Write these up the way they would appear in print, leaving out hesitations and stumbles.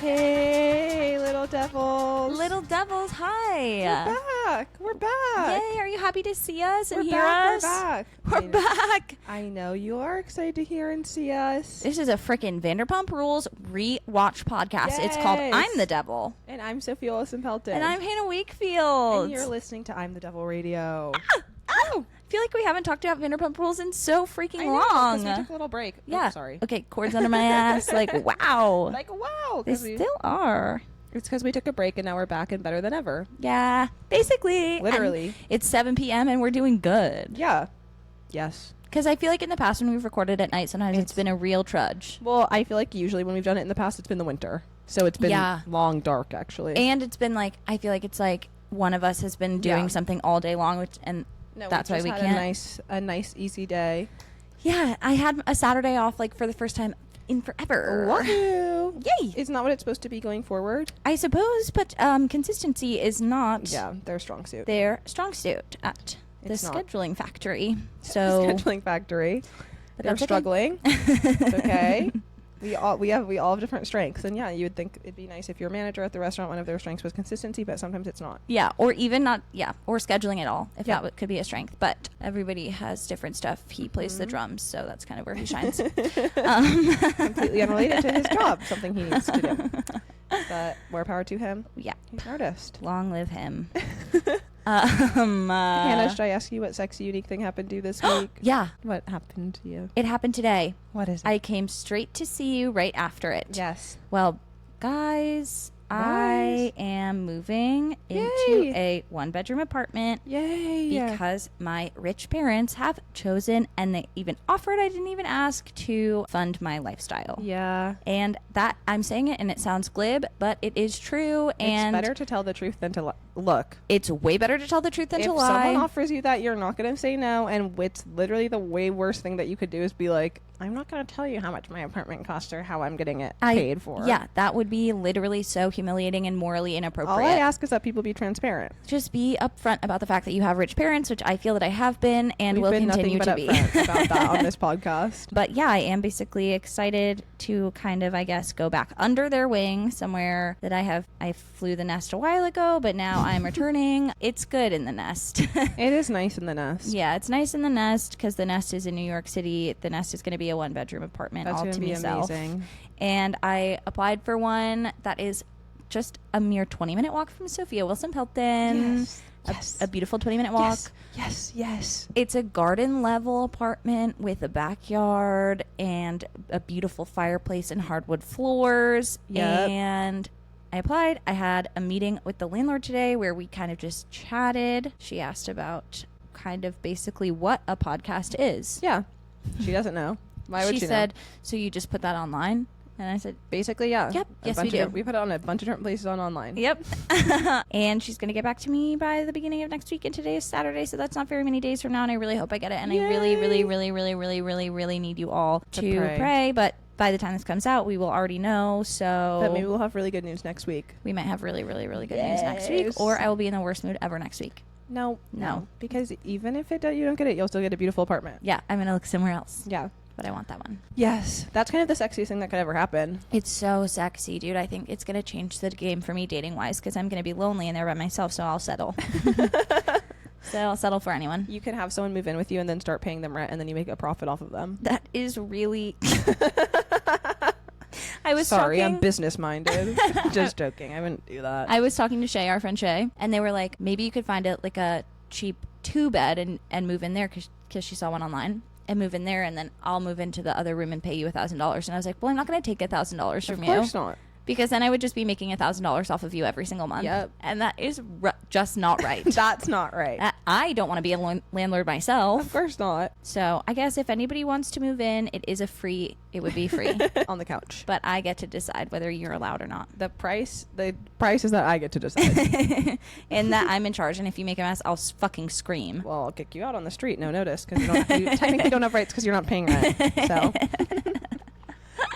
Hey, little devils. Little devils, hi. We're back. Yay, are you happy to see us and We're hear back. us? We're We're back. I know you are excited to hear and see us. This is a freaking Vanderpump Rules rewatch podcast. It's called Yes. I'm the Devil. And I'm Sophia Olsen-Pelton. And I'm Hannah Wakefield. And you're listening to I'm the Devil Radio. I feel like we haven't talked about Vanderpump Rules in so freaking I know, 'cause long. we took a little break. Yeah. Oh, sorry. Okay, cords under my ass. Like, wow. Like, wow. They still are. It's because we took a break and now we're back and better than ever. Yeah, basically. Literally. It's 7 p.m. and we're doing good. Yeah. Yes. Because I feel like in the past when we've recorded at night, sometimes it's been a real trudge. Well, I feel like usually when we've done it in the past, it's been the winter. So it's been long dark, actually. And it's been like, I feel like it's like one of us has been doing something all day long, that's why we can't. A nice, easy day. Yeah, I had a Saturday off like for the first time in forever. Woohoo! Yay! Isn't that what it's supposed to be going forward? I suppose, but consistency is not their strong suit. their strong suit at the It's not. scheduling factory. So Scheduling factory. But They're that's okay. struggling. It's okay. We all have different strengths, and you would think it'd be nice if your manager at the restaurant, one of their strengths was consistency, but sometimes it's not. yeah, or even not, or scheduling at all, if that could be a strength. But everybody has different stuff. He plays the drums, so that's kind of where he shines. Completely unrelated to his job, something he needs to do. But more power to him. Yeah. He's an artist. Long live him. Hannah, should I ask you what sexy, unique thing happened to you this week? Yeah. What happened to you? It happened today. What is it? I came straight to see you right after it. Yes. Well, guys, I am moving into a one-bedroom apartment. Yay. Because my rich parents have chosen, and they even offered, I didn't even ask, to fund my lifestyle. Yeah. And that, I'm saying it and it sounds glib, but it is true. And it's better to tell the truth than to look. It's way better to tell the truth than to lie. If someone offers you that, you're not going to say no. And it's literally the way worst thing that you could do is be like, I'm not going to tell you how much my apartment costs or how I'm getting it paid for. Yeah, that would be literally so humiliating and morally inappropriate. All I ask is that people be transparent. Just be upfront about the fact that you have rich parents, which I feel that I have been and We've will been continue to be. nothing but upfront about that on this podcast. But yeah, I am basically excited to kind of, I guess, go back under their wing somewhere that I flew the nest a while ago, but now I'm returning. It's good in the nest. It is nice in the nest. Yeah, it's nice in the nest because the nest is in New York City. The nest is going to be a one-bedroom apartment all to myself. Amazing. And I applied for one that is just a mere 20-minute walk from Sophia Wilson-Pelton. Yes. A beautiful 20-minute walk. Yes. It's a garden-level apartment with a backyard and a beautiful fireplace and hardwood floors. Yep. And I applied. I had a meeting with the landlord today where we kind of just chatted. She asked about kind of basically what a podcast is. Yeah. She doesn't know. Why would she said, know? so you just put that online? And I said, Basically, yeah. Yep. Yes, we do. We put it on a bunch of different places online. Yep. And she's going to get back to me by the beginning of next week. And today is Saturday, so that's not very many days from now. And I really hope I get it. And Yay. I really need you all to pray. But by the time this comes out, we will already know. So But maybe we'll have really good news next week. we might have really good news next week. Or I will be in the worst mood ever next week. No. No. Because even if you don't get it, you'll still get a beautiful apartment. Yeah, I'm going to look somewhere else. Yeah. But I want that one. Yes. That's kind of the sexiest thing that could ever happen. It's so sexy, dude. I think it's going to change the game for me dating-wise because I'm going to be lonely in there by myself, so I'll settle. So I'll settle for anyone. You can have someone move in with you and then start paying them rent, and then you make a profit off of them. That is really... I was Sorry, talking... I'm business-minded. Just joking. I wouldn't do that. I was talking to Shay, our friend Shay, and they were like, maybe you could find a cheap 2-bed and move in there because she saw one online. And move in there, and then I'll move into the other room and pay you $1,000. And I was like, well, I'm not going to take $1,000 from you. Of course not. Because then I would just be making $1,000 off of you every single month. Yep. And that is just not right. That's not right. I don't want to be a landlord myself. Of course not. So I guess if anybody wants to move in, it would be free. On the couch. But I get to decide whether you're allowed or not. The price is that I get to decide. And that I'm in charge. And if you make a mess, I'll fucking scream. Well, I'll kick you out on the street, no notice, because you technically don't have rights because you're not paying rent. So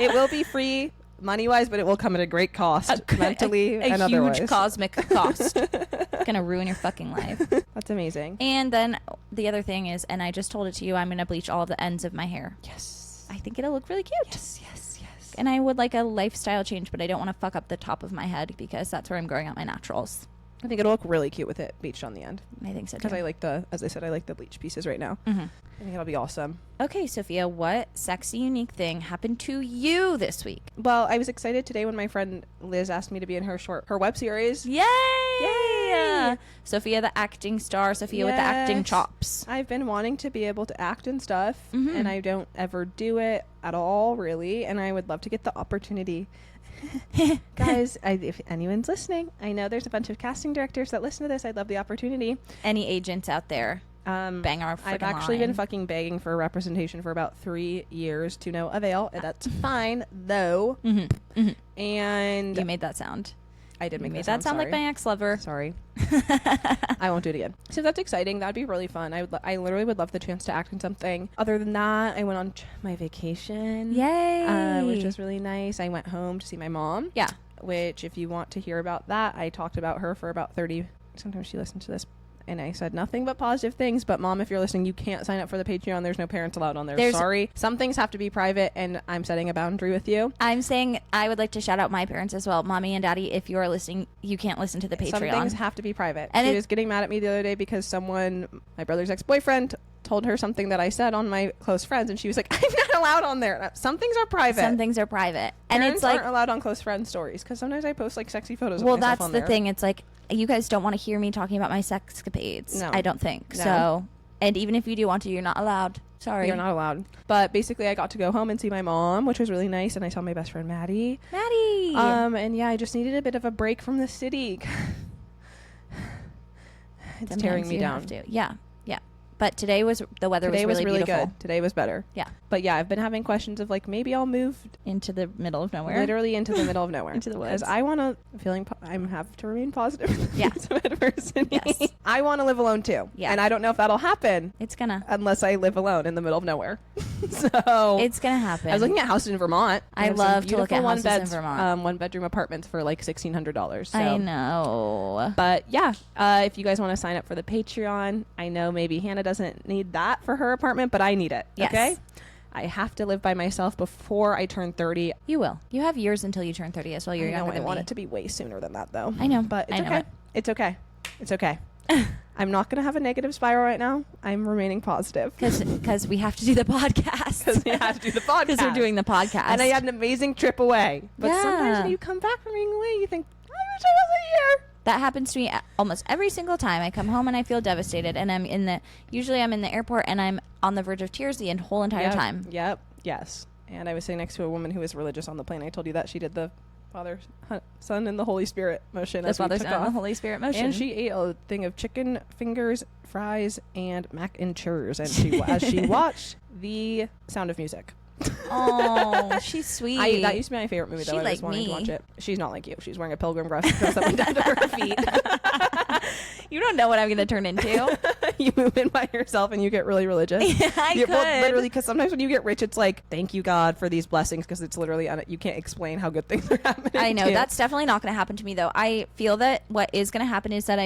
it will be free money-wise, but it will come at a great cost, mentally and otherwise. A huge cosmic cost. It's gonna ruin your fucking life. That's amazing. And then the other thing is, and I just told it to you, I'm gonna bleach all of the ends of my hair. Yes. I think it'll look really cute. Yes. And I would like a lifestyle change, but I don't want to fuck up the top of my head because that's where I'm growing out my naturals. I think it'll look really cute with it bleached on the end. I think so too. Because I like as I said, I like the bleach pieces right now. Mm-hmm. I think it'll be awesome. Okay, Sophia, what sexy, unique thing happened to you this week? Well, I was excited today when my friend Liz asked me to be in her web series. Yay! Yay! Sophia, the acting star. Sophia with the acting chops. I've been wanting to be able to act and stuff, Mm-hmm. and I don't ever do it at all, really, and I would love to get the opportunity. Guys, if anyone's listening, I know there's a bunch of casting directors that listen to this. I'd love the opportunity. Any agents out there? Bang our freaking I've actually line. been fucking begging for representation for about 3 years to no avail. That's fine, though. Mm-hmm. Mm-hmm. And You made that sound. I did make that sound sorry. like my ex-lover. Sorry. I won't do it again. So that's exciting. That'd be really fun. I literally would love the chance to act in something. Other than that, I went on my vacation. Yay! Which was really nice. I went home to see my mom. Yeah. Which, if you want to hear about that, I talked about her for about 30. Sometimes she listens to this. And I said nothing but positive things. But Mom, if you're listening, you can't sign up for the Patreon. There's no parents allowed on there. Sorry. Some things have to be private, and I'm setting a boundary with you. I'm saying I would like to shout out my parents as well. Mommy and Daddy, if you are listening, you can't listen to the Patreon. Some things have to be private. And she was getting mad at me the other day because my brother's ex-boyfriend, told her something that I said on my close friends, and she was like, I'm not allowed on there. Some things are private. Some things are private. And Parents it's like aren't allowed on close friend stories because sometimes I post like sexy photos of well, myself that's on the there. thing. It's like you guys don't want to hear me talking about my sexcapades. No. I don't think. No. So, and even if you do want to, you're not allowed. Sorry. You're not allowed. But basically, I got to go home and see my mom, which was really nice, and I saw my best friend Maddie. And yeah, I just needed a bit of a break from the city. It's Sometimes tearing me you down. have to. Yeah. But today the weather Today was really beautiful. good. Today was better. Yeah. But yeah, I've been having questions of like maybe I'll move Into the middle of nowhere. literally into the middle of nowhere. Into the woods. Because I want to I have to remain positive in the Yeah. face of adversity. Yes. I want to live alone too. Yeah. And I don't know if that'll happen It's gonna. unless I live alone in the middle of nowhere. So It's gonna happen. I was looking at houses in Vermont. They I have some love to look at beautiful houses in Vermont. One bedroom apartments for like $1,600. So. I know. But yeah, if you guys want to sign up for the Patreon, I know maybe Hannah doesn't need that for her apartment, but I need it. Yes. Okay? I have to live by myself before I turn 30. You will. You have years until you turn 30 as well. You're I know younger I than want me. it to be way sooner than that, though. I know. But it's I know okay. it. It's okay. It's okay. I'm not going to have a negative spiral right now. I'm remaining positive. Because we have to do the podcast. Because we have to do the podcast. Because we're doing the podcast. And I had an amazing trip away. But sometimes Yeah. when you come back from being away, you think, I wish I wasn't here. That happens to me almost every single time. I come home and I feel devastated, and I'm in the airport, and I'm on the verge of tears the whole entire time. Yep. Yes. And I was sitting next to a woman who was religious on the plane. I told you that she did the Father, Son, and the Holy Spirit motion. The as we Father, took Son, and the off. Holy Spirit motion. And she ate a thing of chicken fingers, fries, and mac and cheese. And she, as she watched The Sound of Music. Oh, she's sweet. That used to be my favorite movie, though. She I was like wanting me. to watch it. She's not like you. She's wearing a pilgrim dress that went down to her feet. You don't know what I'm going to turn into. You move in by yourself and you get really religious. Yeah, I could. Well, literally, because sometimes when you get rich, it's like, thank you, God, for these blessings, because it's literally, you can't explain how good things are happening. I know. to you. That's definitely not going to happen to me, though. I feel that what is going to happen is that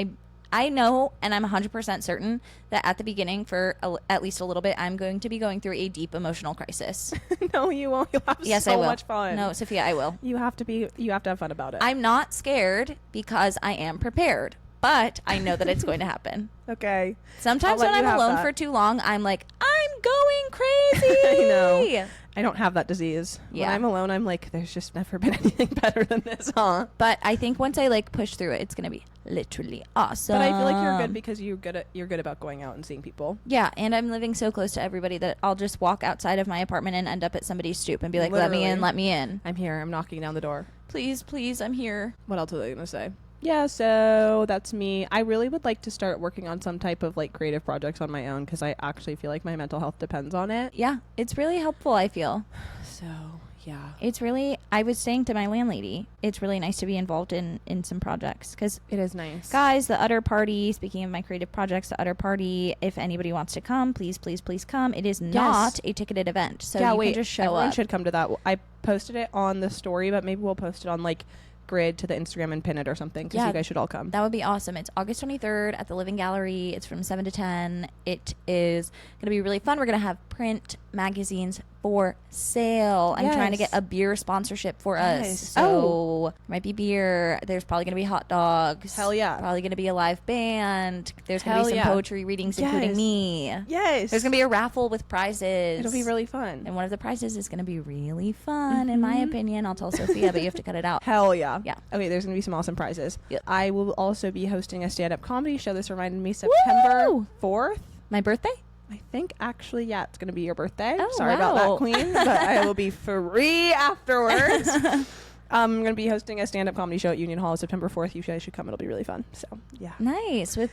I know, and I'm 100% certain that at the beginning, for at least a little bit, I'm going to be going through a deep emotional crisis. No, you won't. You'll have Yes, so I will. much fun. No, Sophia, I will. You have to have fun about it. I'm not scared because I am prepared, but I know that it's going to happen. Okay. Sometimes I'll let when I'm you have alone that. for too long, I'm like, I'm going crazy. I know. I don't have that disease. Yeah. When I'm alone, I'm like, there's just never been anything better than this, huh? But I think once I push through it, it's going to be literally awesome. But I feel like you're good because you're good about going out and seeing people. Yeah, and I'm living so close to everybody that I'll just walk outside of my apartment and end up at somebody's stoop and be like, Literally. let me in. I'm here. I'm knocking down the door. Please, I'm here. What else was I going to say? Yeah, so that's me. I really would like to start working on some type of creative projects on my own because I actually feel like my mental health depends on it. Yeah, it's really helpful, I feel. So, yeah. It's really, I was saying to my landlady, it's really nice to be involved in some projects because It is nice. guys, the Utter Party, speaking of my creative projects, the Utter Party, if anybody wants to come, please come. It is not a ticketed event, so you can just show everyone up. should come to that. I posted it on the story, but maybe we'll post it on Grid to the Instagram and pin it or something because you guys should all come. That would be awesome. It's August 23rd at the Living Gallery. It's from 7 to 10. It is going to be really fun. We're going to have print, magazines, for sale. I'm trying to Yes. get a beer sponsorship for us. Yes. So might be beer. There's probably going to be hot dogs. Hell yeah. Probably going to be a live band. There's going to Hell be some yeah. poetry readings, including Yes. me. Yes. There's going to be a raffle with prizes. It'll be really fun. And one of the prizes is going to be really fun, in my opinion. I'll tell Sophia, but you have to cut it out. Hell yeah. Yeah. Okay, there's going to be some awesome prizes. Yep. I will also be hosting a stand-up comedy show. This reminded me September Woo! 4th. My birthday? I think actually, yeah, it's going to be your birthday. Oh, Sorry about wow. that, Queen, but I will be free afterwards. I'm going to be hosting a stand-up comedy show at Union Hall September 4th. You guys should come. It'll be really fun. So, yeah. Nice. With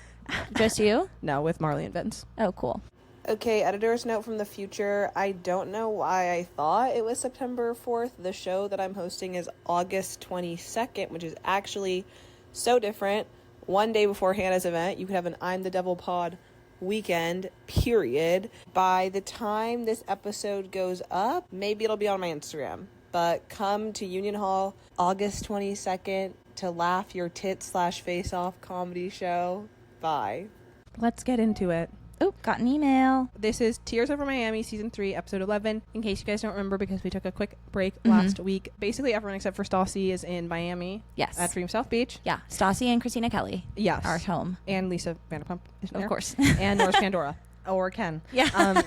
just you? No, with Marley and Vince. Oh, cool. Okay, editor's note from the future. I don't know why I thought it was September 4th. The show that I'm hosting is August 22nd, which is actually so different. One day before Hannah's event, you could have an I'm the Devil pod weekend, period. By the time this episode goes up, maybe it'll be on my Instagram. But come to Union Hall August 22nd to laugh your tit/face off comedy show. Bye. Let's get into it. Oh, got an email. This is Tears Over Miami, Season 3, Episode 11. In case you guys don't remember, because we took a quick break last week. Basically, everyone except for Stassi is in Miami. Yes. At Dream South Beach. Yeah. Stassi and Christina Kelly Yes. are at home. And Lisa Vanderpump is there. Of course. And Norris Pandora. Or Ken. Yeah. And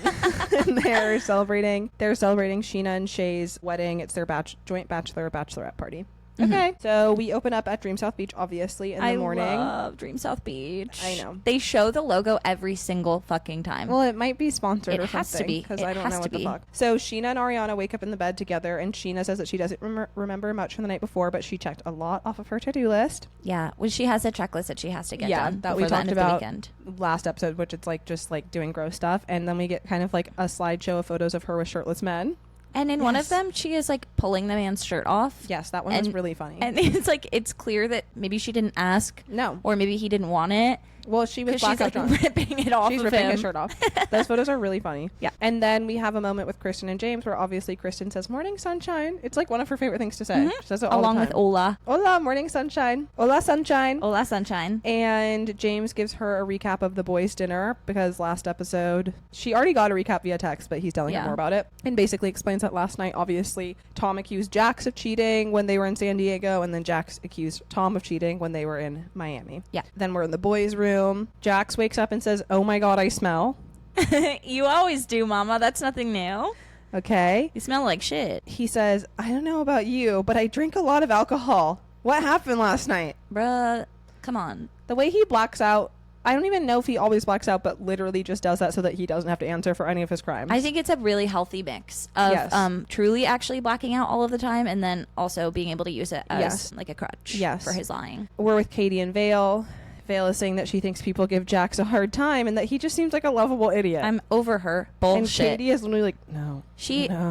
they're celebrating Scheana and Shay's wedding. It's their joint bachelorette party. Okay. So we open up at Dream South Beach, obviously, in the morning. I love Dream South Beach. I know. They show the logo every single fucking time. Well, it might be sponsored It or has something. to be. Because It I don't has know to what the be. fuck. So Scheana and Ariana wake up in the bed together, and Scheana says that she doesn't remember much from the night before, but she checked a lot off of her to-do list. Yeah. Well, she has a checklist that she has to get done that we before the talked end of the about weekend. last episode, which it's like just like doing gross stuff. And then we get kind of like a slideshow of photos of her with shirtless men. And in one of Yes. them, she is like pulling the man's shirt off. Yes, that one was really funny. And it's like, it's clear that maybe she didn't ask. No. Or maybe he didn't want it. Well, she was Because she's like blackout drunk. ripping it off She's of ripping him. his shirt off. Those photos are really funny. Yeah. And then we have a moment with Kristen and James where obviously Kristen says, "Morning sunshine." It's like one of her favorite things to say. She says it all Along the with time. Ola. Hola, morning sunshine. Hola, sunshine. Ola Sunshine. And James gives her a recap of the boys' dinner because last episode she already got a recap via text, but he's telling her more about it. And basically explains that last night, obviously, Tom accused Jax of cheating when they were in San Diego, and then Jax accused Tom of cheating when they were in Miami. Yeah. Then we're in the boys' room. Jax wakes up and says, "Oh my God, I smell." You always do, Mama. That's nothing new. Okay. You smell like shit. He says, "I don't know about you, but I drink a lot of alcohol. What happened last night?" Bruh, come on. The way he blacks out, I don't even know if he always blacks out, but literally just does that so that he doesn't have to answer for any of his crimes. I think it's a really healthy mix of Yes. truly actually blacking out all of the time and then also being able to use it as Yes. like a crutch Yes. for his lying. We're with Katie and Vail. Vail is saying that she thinks people give Jax a hard time and that he just seems like a lovable idiot. I'm over her and bullshit. Katie is literally like, no.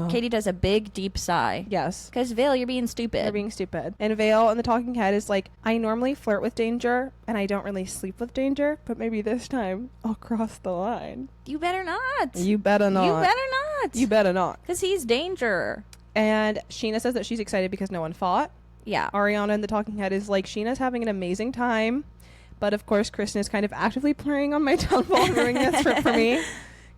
Katie does a big deep sigh. Yes. Because Vail, you're being stupid. They're being stupid. And Vail in the talking head is like, "I normally flirt with danger and I don't really sleep with danger, but maybe this time I'll cross the line." You better not. You better not. You better not. You better not. Because he's danger. And Scheana says that she's excited because no one fought. Yeah. Ariana in the talking head is like, "Sheena's having an amazing time." But of course, Kristen is kind of actively preying on my downfall and ruining this trip for me.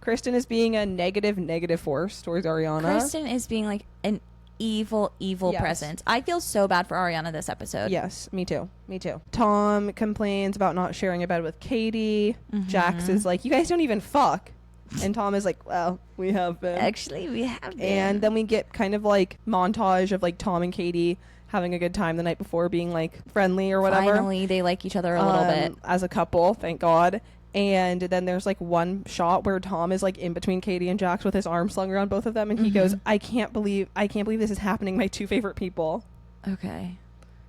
Kristen is being a negative force towards Ariana. Kristen is being like an evil Yes. presence. I feel so bad for Ariana this episode. Yes, me too. Tom complains about not sharing a bed with Katie. Jax is like, "You guys don't even fuck." And Tom is like, "Well, we have been." Actually, we have been. And then we get kind of like montage of like Tom and Katie having a good time the night before, being like friendly or whatever. Finally, they like each other a little bit. As a couple, thank God. And then there's like one shot where Tom is like in between Katie and Jax with his arm slung around both of them, and he goes, I can't believe this is happening. My two favorite people." Okay.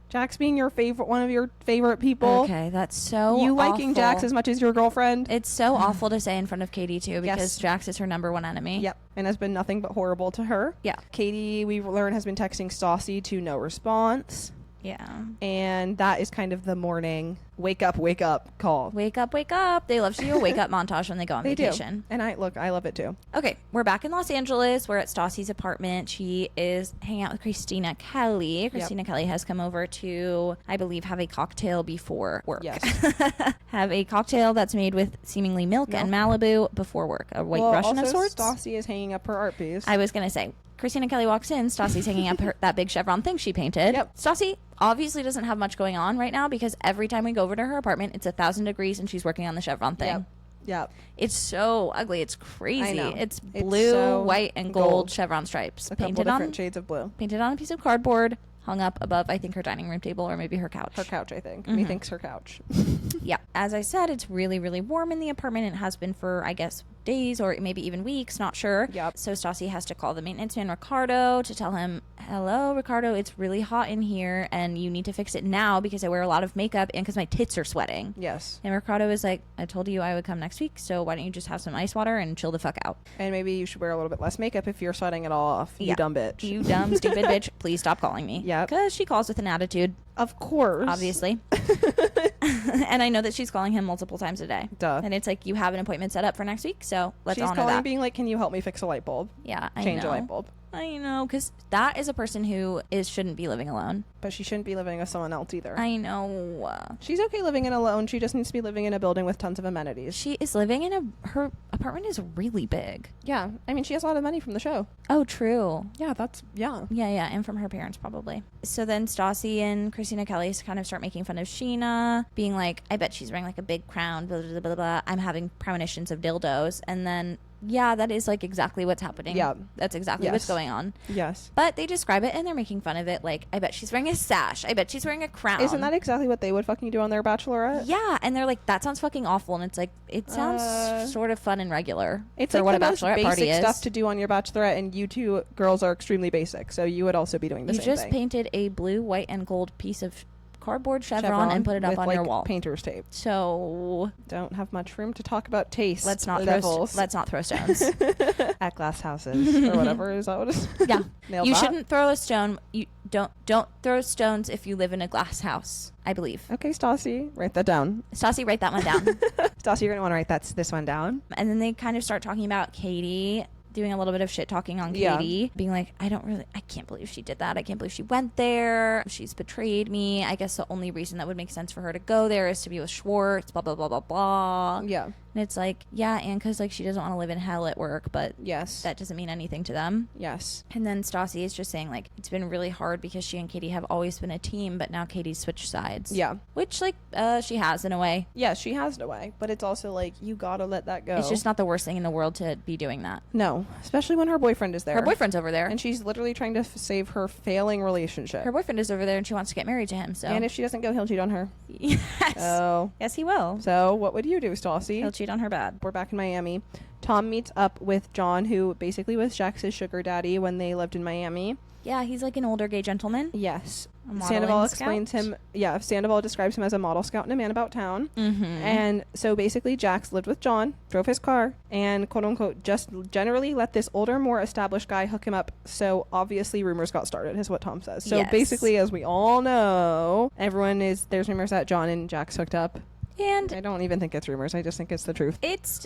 Jax being one of your favorite people. Okay, that's so You liking awful. Jax as much as your girlfriend. It's so awful to say in front of Katie, too, because Yes. Jax is her number one enemy. Yep. And has been nothing but horrible to her. Yeah. Katie, we learn, has been texting Stassi to no response. Yeah. And that is kind of the morning wake up call. Wake up. They love to do a wake up montage when they go on vacation. Do. And I love it too. Okay, we're back in Los Angeles. We're at Stassi's apartment. She is hanging out with Christina Kelly. Christina Kelly has come over to, I believe, have a cocktail before work. Yes. Have a cocktail that's made with seemingly milk and Malibu before work. A white Russian of sorts. Stassi is hanging up her art piece. I was going to say, Christina Kelly walks in. Stassi's hanging up that big chevron thing she painted. Yep. Stassi obviously doesn't have much going on right now because every time we go over to her apartment, it's 1,000 degrees and she's working on the chevron thing. Yep. It's so ugly. It's crazy. I know. It's blue, so white, and gold chevron stripes. A couple different shades of blue. Painted on a piece of cardboard, hung up above, I think, her dining room table or maybe her couch. Her couch, I think. Methinks her couch. Yeah. As I said, it's really, really warm in the apartment. It has been for, I guess, days or maybe even weeks, not sure. Yep. So Stassi has to call the maintenance man, Ricardo, to tell him, hello, Ricardo, it's really hot in here and you need to fix it now because I wear a lot of makeup and because my tits are sweating. Yes. And Ricardo is like, I told you I would come next week, so why don't you just have some ice water and chill the fuck out? And maybe you should wear a little bit less makeup if you're sweating it all off. You dumb bitch. You dumb, stupid bitch. Please stop calling me. Yeah. Because she calls with an attitude. Of course. Obviously. And I know that she's calling him multiple times a day. Duh. And it's like, you have an appointment set up for next week, so let's She's honor calling that. being like, can you help me fix a light bulb? Yeah, I Change know. a light bulb. I know, because that is a person who shouldn't be living alone. But she shouldn't be living with someone else either. I know. She's okay living in alone. She just needs to be living in a building with tons of amenities. She is living in her apartment is really big. Yeah. I mean, she has a lot of money from the show. Oh, true. Yeah, Yeah, and from her parents probably. So then Stassi and Christina Kelly kind of start making fun of Scheana, being like, I bet she's wearing like a big crown, blah, blah, blah, blah, blah. I'm having premonitions of dildos. And then, yeah, that is like exactly what's happening. Yeah. That's exactly what's going on. Yes. But they describe it and they're making fun of it like, I bet she's wearing a sash. I bet she's wearing a crown. Isn't that exactly what they would fucking do on their bachelorette? Yeah, and they're like, that sounds fucking awful. And it's like, it sounds sort of fun and regular. It's for like what the a most bachelorette basic party is. stuff to do on your bachelorette, and you two girls are extremely basic, so you would also be doing the same thing. You just painted a blue, white, and gold piece of cardboard chevron and put it up with, on like, your wall. Painter's tape. So Don't have much room to talk about taste. let's not levels. throw stones. At glass houses or whatever. Is that what it is? Yeah. Nailed You that. shouldn't throw a stone. You don't throw stones if you live in a glass house, I believe. Okay, Stassi, write that down. Stassi, write that one down. Stassi, you're gonna want to write this one down. And then they kind of start talking about Katie, doing a little bit of shit talking on Yeah. Katie, being like, I can't believe she did that. I can't believe she went there. She's betrayed me. I guess the only reason that would make sense for her to go there is to be with Schwartz, blah, blah, blah, blah, blah. Yeah. And it's like, yeah, and because like she doesn't want to live in hell at work, but Yes. that doesn't mean anything to them. Yes. And then Stassi is just saying like, it's been really hard because she and Katie have always been a team, but now Katie's switched sides. Yeah. Which like, she has in a way. Yeah, she has no way, but it's also like, you gotta let that go. It's just not the worst thing in the world to be doing that. No, especially when her boyfriend is there. Her boyfriend's over there. And she's literally trying to save her failing relationship. Her boyfriend is over there and she wants to get married to him, so. And if she doesn't go, he'll cheat on her. Yes. Oh. Yes, he will. So what would you do, Stassi? He'll cheat on her bad. We're back in Miami. Tom meets up with John, who basically was Jax's sugar daddy when they lived in Miami. Yeah, he's like an older gay gentleman. Yes. A modeling Sandoval scout? explains him. Yeah, Sandoval describes him as a model scout and a man about town. Mm-hmm. And so basically, Jax lived with John, drove his car, and quote unquote just generally let this older, more established guy hook him up. So obviously, rumors got started, is what Tom says. So Yes. basically, as we all know, there's rumors that John and Jax hooked up. And I don't even think it's rumors. I just think it's the truth.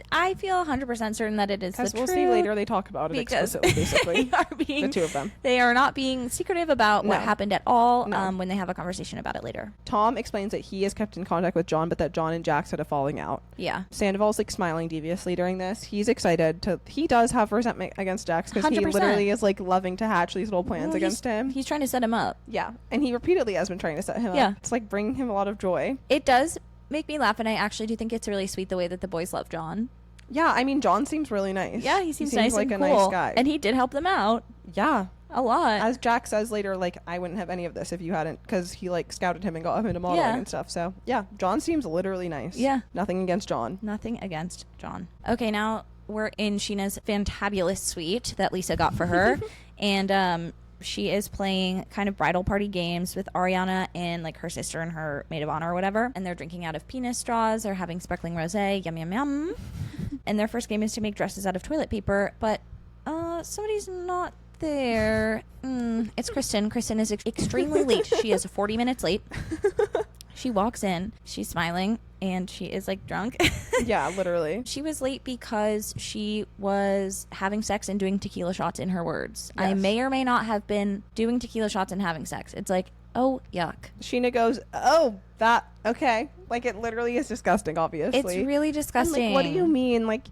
I feel 100% certain that it is the Because we'll truth. see later they talk about it Because explicitly, basically. the two of them. They are not being secretive about what No. happened at all No. when they have a conversation about it later. Tom explains that he is kept in contact with John, but that John and Jax had a falling out. Yeah. Sandoval's like smiling deviously during this. He's excited he does have resentment against Jax because he 100%. literally is like loving to hatch these little plans Well, against him. He's trying to set him up. Yeah. And he repeatedly has been trying to set him Yeah. up. It's like bringing him a lot of joy. It does make me laugh, and I actually do think it's really sweet the way that the boys love John. Yeah. I mean, John seems really nice. Yeah, he seems nice like and a cool. nice guy. And he did help them out yeah. a lot. As Jax says later, like, I wouldn't have any of this if you hadn't, because he like scouted him and got him into modeling Yeah. and stuff. So yeah, John seems literally nice. Yeah. Nothing against John. Nothing against John. Okay, now we're in Sheena's fantabulous suite that Lisa got for her. And she is playing kind of bridal party games with Ariana and like her sister and her maid of honor or whatever. And they're drinking out of penis straws. They're having sparkling rosé. Yum, yum, yum. And their first game is to make dresses out of toilet paper. But somebody's not there. And It's Kristen. Kristen is extremely late. She is 40 minutes late. She walks in, she's smiling, and she is like drunk. Yeah, literally. She was late because she was having sex and doing tequila shots, in her words. Yes. I may or may not have been doing tequila shots and having sex. It's like, oh, yuck. Scheana goes, oh, that, okay. Like, it literally is disgusting, obviously. It's really disgusting. And, like, what do you mean? Like,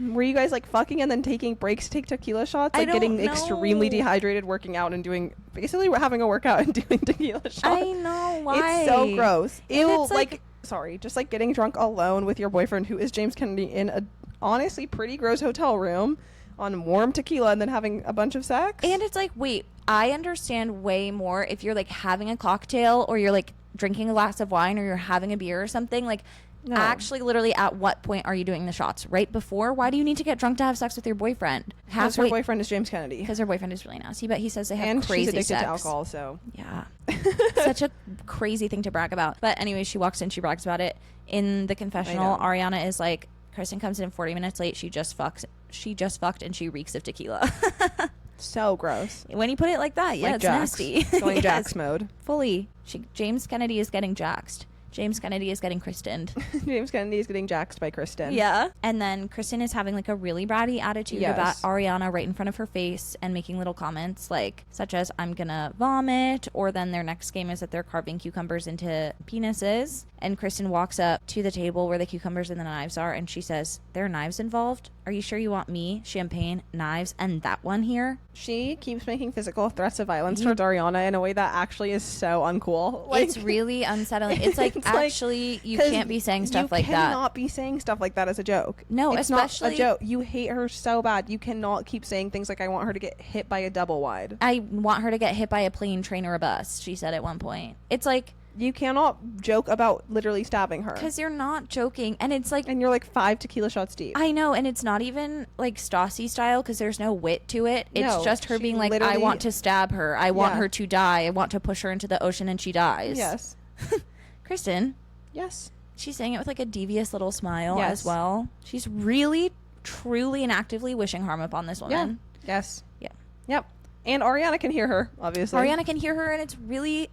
were you guys, like, fucking and then taking breaks to take tequila shots? Like, getting extremely dehydrated, working out, and doing, basically, we're having a workout and doing tequila shots. I know, why? It's so gross. Ew, It's like, sorry, just, like, getting drunk alone with your boyfriend, who is James Kennedy, in a, honestly, pretty gross hotel room on warm tequila and then having a bunch of sex. And it's like, wait, I understand way more if you're, like, having a cocktail or you're, like, drinking a glass of wine or you're having a beer or something, like, no. Actually, literally, at what point are you doing the shots? Right before? Why do you need to get drunk to have sex with your boyfriend? Because her boyfriend is James Kennedy. Because her boyfriend is really nasty, but he says they have and crazy she's addicted sex. to alcohol, so. Yeah. Such a crazy thing to brag about. But anyway, she walks in, she brags about it. In the confessional, Ariana is like, Kristen comes in 40 minutes late, she just fucked, and she reeks of tequila. So gross. When you put it like that, yeah, like it's Jax. nasty. Going Yes. Jax mode. Fully. James Kennedy is getting jaxed. James Kennedy is getting Kristen. James Kennedy is getting jaxed by Kristen. Yeah. And then Kristen is having like a really bratty attitude Yes. about Ariana right in front of her face and making little comments like such as I'm gonna vomit, or then their next game is that they're carving cucumbers into penises. And Kristen walks up to the table where the cucumbers and the knives are and she says, there are knives involved? Are you sure you want me, champagne, knives, and that one here? She keeps making physical threats of violence towards Ariana in a way that actually is so uncool. Like, it's really unsettling. It's like, it's actually, you can't be saying stuff like that. You cannot be saying stuff like that as a joke. No, it's especially not a joke. You hate her so bad. You cannot keep saying things like, I want her to get hit by a double wide. I want her to get hit by a plane, train, or a bus, she said at one point. It's like, you cannot joke about literally stabbing her. Because you're not joking. And it's like... And you're like 5 tequila shots deep. I know. And it's not even like Stassi style because there's no wit to it. It's just her being like, I want to stab her. I want her to die. I want to push her into the ocean and she dies. Yes. Kristen. Yes. She's saying it with like a devious little smile as well. She's really, truly, and actively wishing harm upon this woman. Yeah. Yes. Yeah. Yep. And Ariana can hear her, obviously. Ariana can hear her and it's really...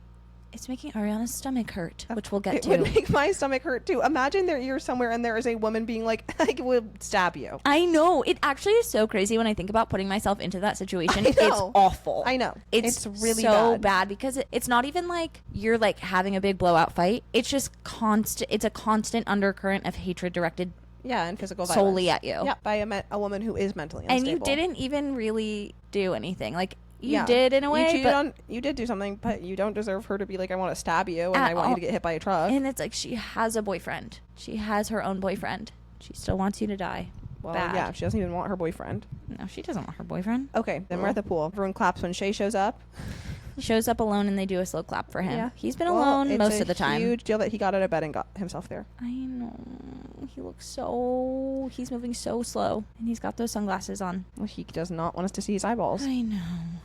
It's making Ariana's stomach hurt, which we'll get to. It would make my stomach hurt, too. Imagine you're somewhere and there is a woman being like, I will stab you. I know. It actually is so crazy when I think about putting myself into that situation. It's awful. I know. It's really so bad because it's not even like you're like having a big blowout fight. It's just constant. It's a constant undercurrent of hatred directed and physical violence. Solely at you. Yeah, by a woman who is mentally unstable. And you didn't even really do anything. Like, you did in a way. You did do something, but you don't deserve her to be like, I want to stab you and I want you to get hit by a truck. And it's like she has a boyfriend. She has her own boyfriend. She still wants you to die. Well, yeah, she doesn't even want her boyfriend. No, she doesn't want her boyfriend. Okay, then we're at the pool. Everyone claps when Shay shows up. He shows up alone and they do a slow clap for him. Yeah. He's been alone most of the time. It's a huge deal that he got out of bed and got himself there. I know. He looks he's moving so slow. And he's got those sunglasses on. Well, he does not want us to see his eyeballs. I know.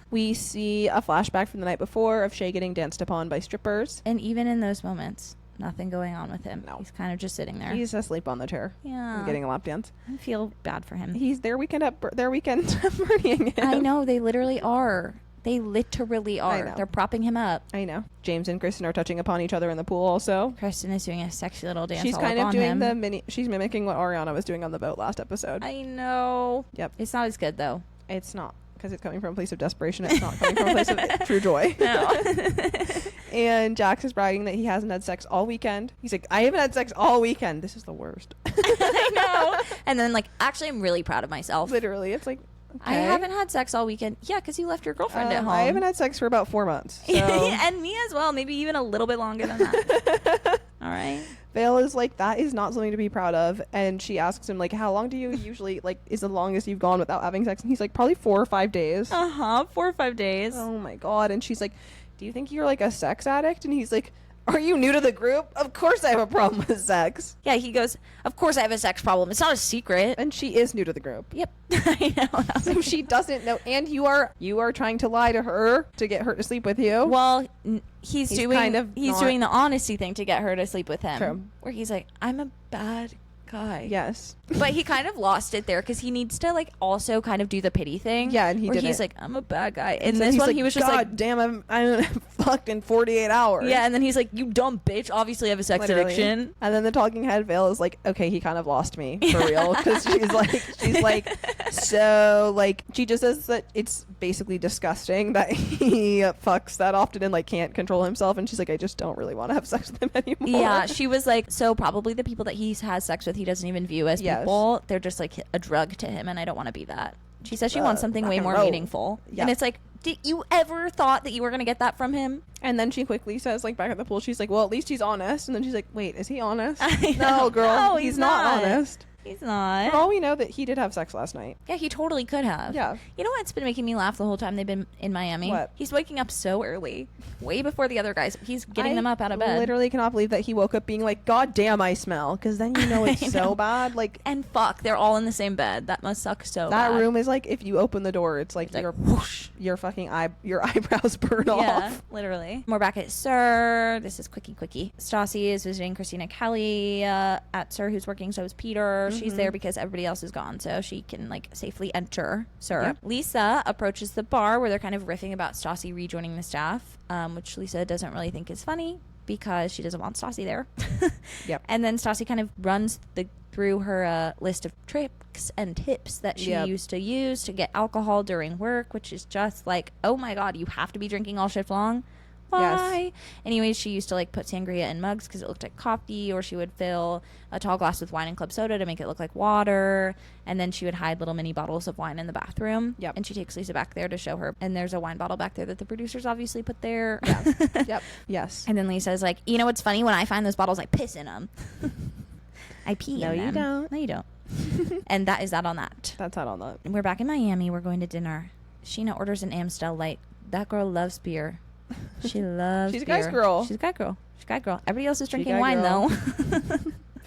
We see a flashback from the night before of Shay getting danced upon by strippers. And even in those moments, nothing going on with him. No. He's kind of just sitting there. He's asleep on the chair. Yeah. And getting a lap dance. I feel bad for him. He's their weekend murdering him. I know. They literally are. They literally are. They're propping him up. I know. James and Kristen are touching upon each other in the pool also. Kristen is doing a sexy little dance. She's kind of doing she's mimicking what Ariana was doing on the boat last episode. I know. Yep. It's not as good though. It's not. Because it's coming from a place of desperation. It's not coming from a place of true joy. No. And Jax is bragging that he hasn't had sex all weekend. He's like, I haven't had sex all weekend. This is the worst. I know. And then like, actually, I'm really proud of myself. Literally. It's like, okay. I haven't had sex all weekend. Yeah, because you left your girlfriend at home. I haven't had sex for about 4 months. So. And me as well. Maybe even a little bit longer than that. All right. Vail is like, that is not something to be proud of. And she asks him, like, how long do you usually, like, is the longest you've gone without having sex? And he's like, probably 4 or 5 days. 4 or 5 days. Oh my God. And she's like, do you think you're like a sex addict? And he's like, are you new to the group? Of course I have a problem with sex. Yeah, he goes, of course I have a sex problem. It's not a secret. And she is new to the group. Yep. I know. So she doesn't know. And you are trying to lie to her to get her to sleep with you. Well, he's doing the honesty thing to get her to sleep with him. True. Where he's like, I'm a bad guy. Yes. But he kind of lost it there because he needs to like also kind of do the pity thing. Yeah, and he's like, I'm a bad guy. And so this one like, he was just God like, damn, I'm fucked in 48 hours. yeah, and then he's like, you dumb bitch, obviously I have a sex addiction. And then the talking head Vail is like, okay, he kind of lost me for real, because she's like so like she just says that it's basically disgusting that he fucks that often and like can't control himself, and she's like, I just don't really want to have sex with him anymore. Yeah, she was like, so probably the people that he has sex with he doesn't even view as people, they're just like a drug to him, and I don't want to be that. She says she wants something way more meaningful. Yeah. And it's like, did you ever thought that you were going to get that from him? And then she quickly says, like, back at the pool, she's like, well, at least he's honest. And then she's like, wait, is he honest? No, girl, no, he's not honest. He's not. For all we know that he did have sex last night. Yeah, he totally could have. Yeah. You know what's been making me laugh the whole time they've been in Miami? What? He's waking up so early. Way before the other guys. He's getting them up out of bed. I literally cannot believe that he woke up being like, God damn, I smell. Because then you know it's so bad. Like, and fuck, they're all in the same bed. That must suck so bad. That room is like, if you open the door, it's like your whoosh, your fucking your eyebrows burn off. Yeah, literally. We're back at Sir. This is quickie. Stassi is visiting Christina Kelly at Sir, who's working. So is Peter. Mm-hmm. She's there because everybody else is gone, so she can like safely enter Sir. Yep. Lisa approaches the bar where they're kind of riffing about Stassi rejoining the staff, which Lisa doesn't really think is funny because she doesn't want Stassi there. Yep. And then Stassi kind of runs through her list of tricks and tips that she used to use to get alcohol during work, which is just like, oh my God, you have to be drinking all shift long? Why? Yes. Anyways, she used to like put sangria in mugs because it looked like coffee, or she would fill a tall glass with wine and club soda to make it look like water, and then she would hide little mini bottles of wine in the bathroom. Yep. And she takes Lisa back there to show her, and there's a wine bottle back there that the producers obviously put there. Yeah. Yep. Yes. And then Lisa's like, you know what's funny? When I find those bottles, I piss in them. I pee in them. No, you don't. No, you don't. And that is that on that. That's not on that. We're back in Miami. We're going to dinner. Sheena orders an Amstel Light. That girl loves beer. She loves She's a beer. guy's girl. She's a guy girl. She's a guy girl. Everybody else is drinking wine, though.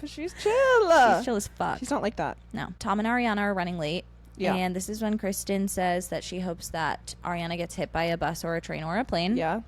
But she's chill. She's chill as fuck. She's not like that. No. Tom and Ariana are running late. Yeah. And this is when Kristen says that she hopes that Ariana gets hit by a bus or a train or a plane. Yeah.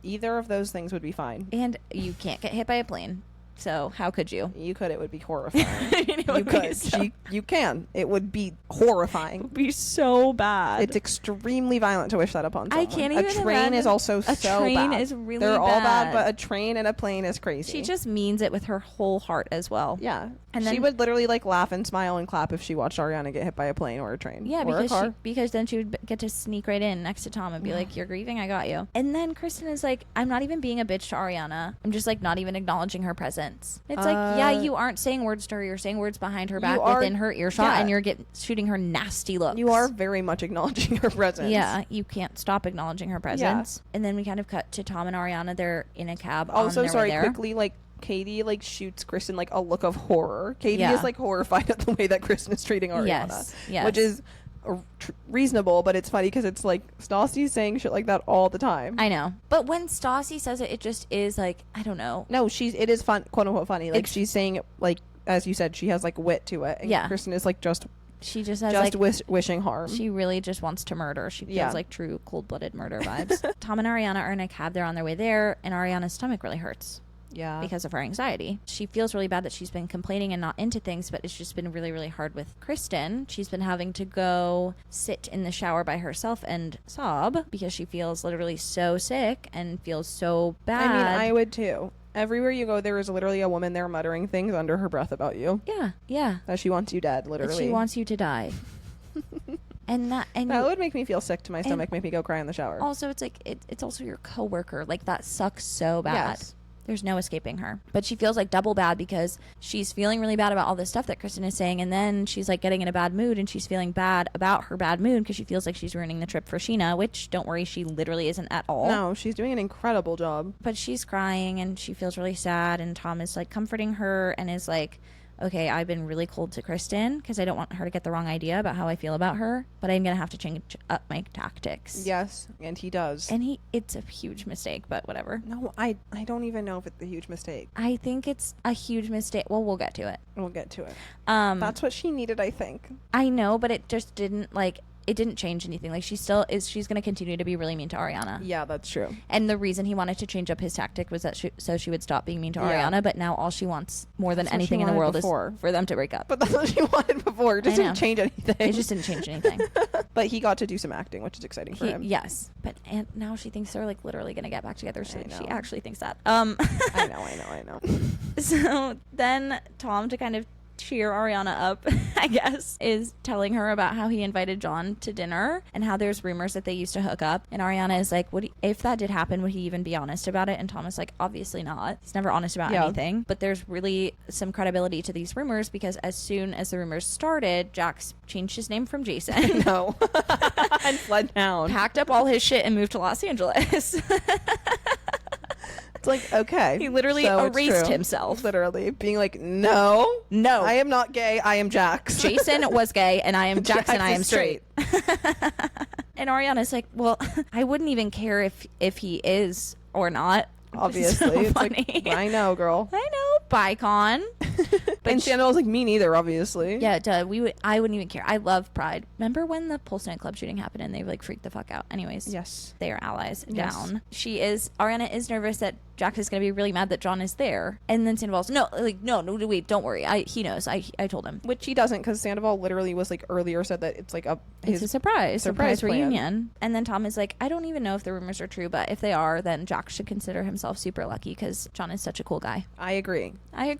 Either of those things would be fine. And you can't get hit by a plane. So how could you? You could. It would be horrifying. You could. You can. It would be horrifying. It would be so bad. It's extremely violent to wish that upon someone. I can't even A train is also so bad. A train is really They're bad. all bad, but a train and a plane is crazy. She just means it with her whole heart as well. Yeah. And then she would literally like laugh and smile and clap if she watched Ariana get hit by a plane or a train. Yeah, or a car. because then she would get to sneak right in next to Tom and be like, you're grieving, I got you. And then Kristen is like, I'm not even being a bitch to Ariana. I'm just like not even acknowledging her presence. It's like, yeah, you aren't saying words to her. You're saying words behind her back within her earshot, and you're shooting her nasty looks. You are very much acknowledging her presence. Yeah, you can't stop acknowledging her presence. Yeah. And then we kind of cut to Tom and Ariana. They're in a cab. Also, sorry, quickly, like, Katie like shoots Kristen like a look of horror. Katie is like horrified at the way that Kristen is treating Ariana. Yes. Which is reasonable, but it's funny because it's like Stassi's saying shit like that all the time. I know, but when Stassi says it, it just is like, I don't know. No, it is fun, quote unquote funny. Like she's saying it like, as you said, she has like wit to it. And yeah, Kristen is like she just has like wishing harm. She really just wants to murder. She feels like true cold-blooded murder vibes. Tom and Ariana are in a cab. They're on their way there, and Ariana's stomach really hurts. Yeah. Because of her anxiety. She feels really bad that she's been complaining and not into things, but it's just been really, really hard with Kristen. She's been having to go sit in the shower by herself and sob because she feels literally so sick and feels so bad. I mean, I would too. Everywhere you go, there is literally a woman there muttering things under her breath about you. Yeah. That she wants you dead, literally. That she wants you to die. And that would make me feel sick to my stomach, make me go cry in the shower. Also, it's like, it's also your coworker. Like, that sucks so bad. Yes. There's no escaping her. But she feels like double bad because she's feeling really bad about all this stuff that Kristen is saying, and then she's like getting in a bad mood, and she's feeling bad about her bad mood because she feels like she's ruining the trip for Scheana, which, don't worry, she literally isn't at all. No, she's doing an incredible job. But she's crying, and she feels really sad, and Tom is like comforting her and is like, okay, I've been really cold to Kristen because I don't want her to get the wrong idea about how I feel about her, but I'm going to have to change up my tactics. Yes, and he does. And it's a huge mistake, but whatever. No, I don't even know if it's a huge mistake. I think it's a huge mistake. Well, we'll get to it. That's what she needed, I think. I know, but it just didn't, like, it didn't change anything. Like, she's going to continue to be really mean to Ariana. Yeah, that's true. And the reason he wanted to change up his tactic was that she would stop being mean to Ariana, but now all she wants more than anything in the world is for them to break up. But that's what she wanted before. It just didn't change anything. It just didn't change anything. But he got to do some acting, which is exciting for him. Yes. But now she thinks they're like literally going to get back together. So she actually thinks that. I know. So then Tom, to kind of cheer Ariana up, I guess, is telling her about how he invited John to dinner and how there's rumors that they used to hook up. And Ariana is like, if that did happen, would he even be honest about it? And Tom is like, obviously not. He's never honest about anything. But there's really some credibility to these rumors, because as soon as the rumors started, Jax changed his name from Jason. No. And fled town. Packed up all his shit and moved to Los Angeles. It's like, okay. He literally erased himself. Literally. Being like, no. I am not gay. I am Jax. Jason was gay, and I am Jax, and I am straight. And Ariana's like, well, I wouldn't even care if he is or not. Obviously. So it's funny. Like, I know, girl. I know. Bicon. And Sandoval's like, me neither, obviously. Yeah, I wouldn't even care. I love Pride. Remember when the Pulse nightclub shooting happened and they like freaked the fuck out? Anyways. Yes. They are allies. Yes. Down. Ariana is nervous that Jax is going to be really mad that John is there. And then Sandoval's, no, wait, don't worry. He knows. I told him. Which he doesn't, because Sandoval literally was like earlier said that it's like it's a surprise plan. reunion. And then Tom is like, I don't even know if the rumors are true, but if they are, then Jax should consider himself super lucky because John is such a cool guy. I agree. I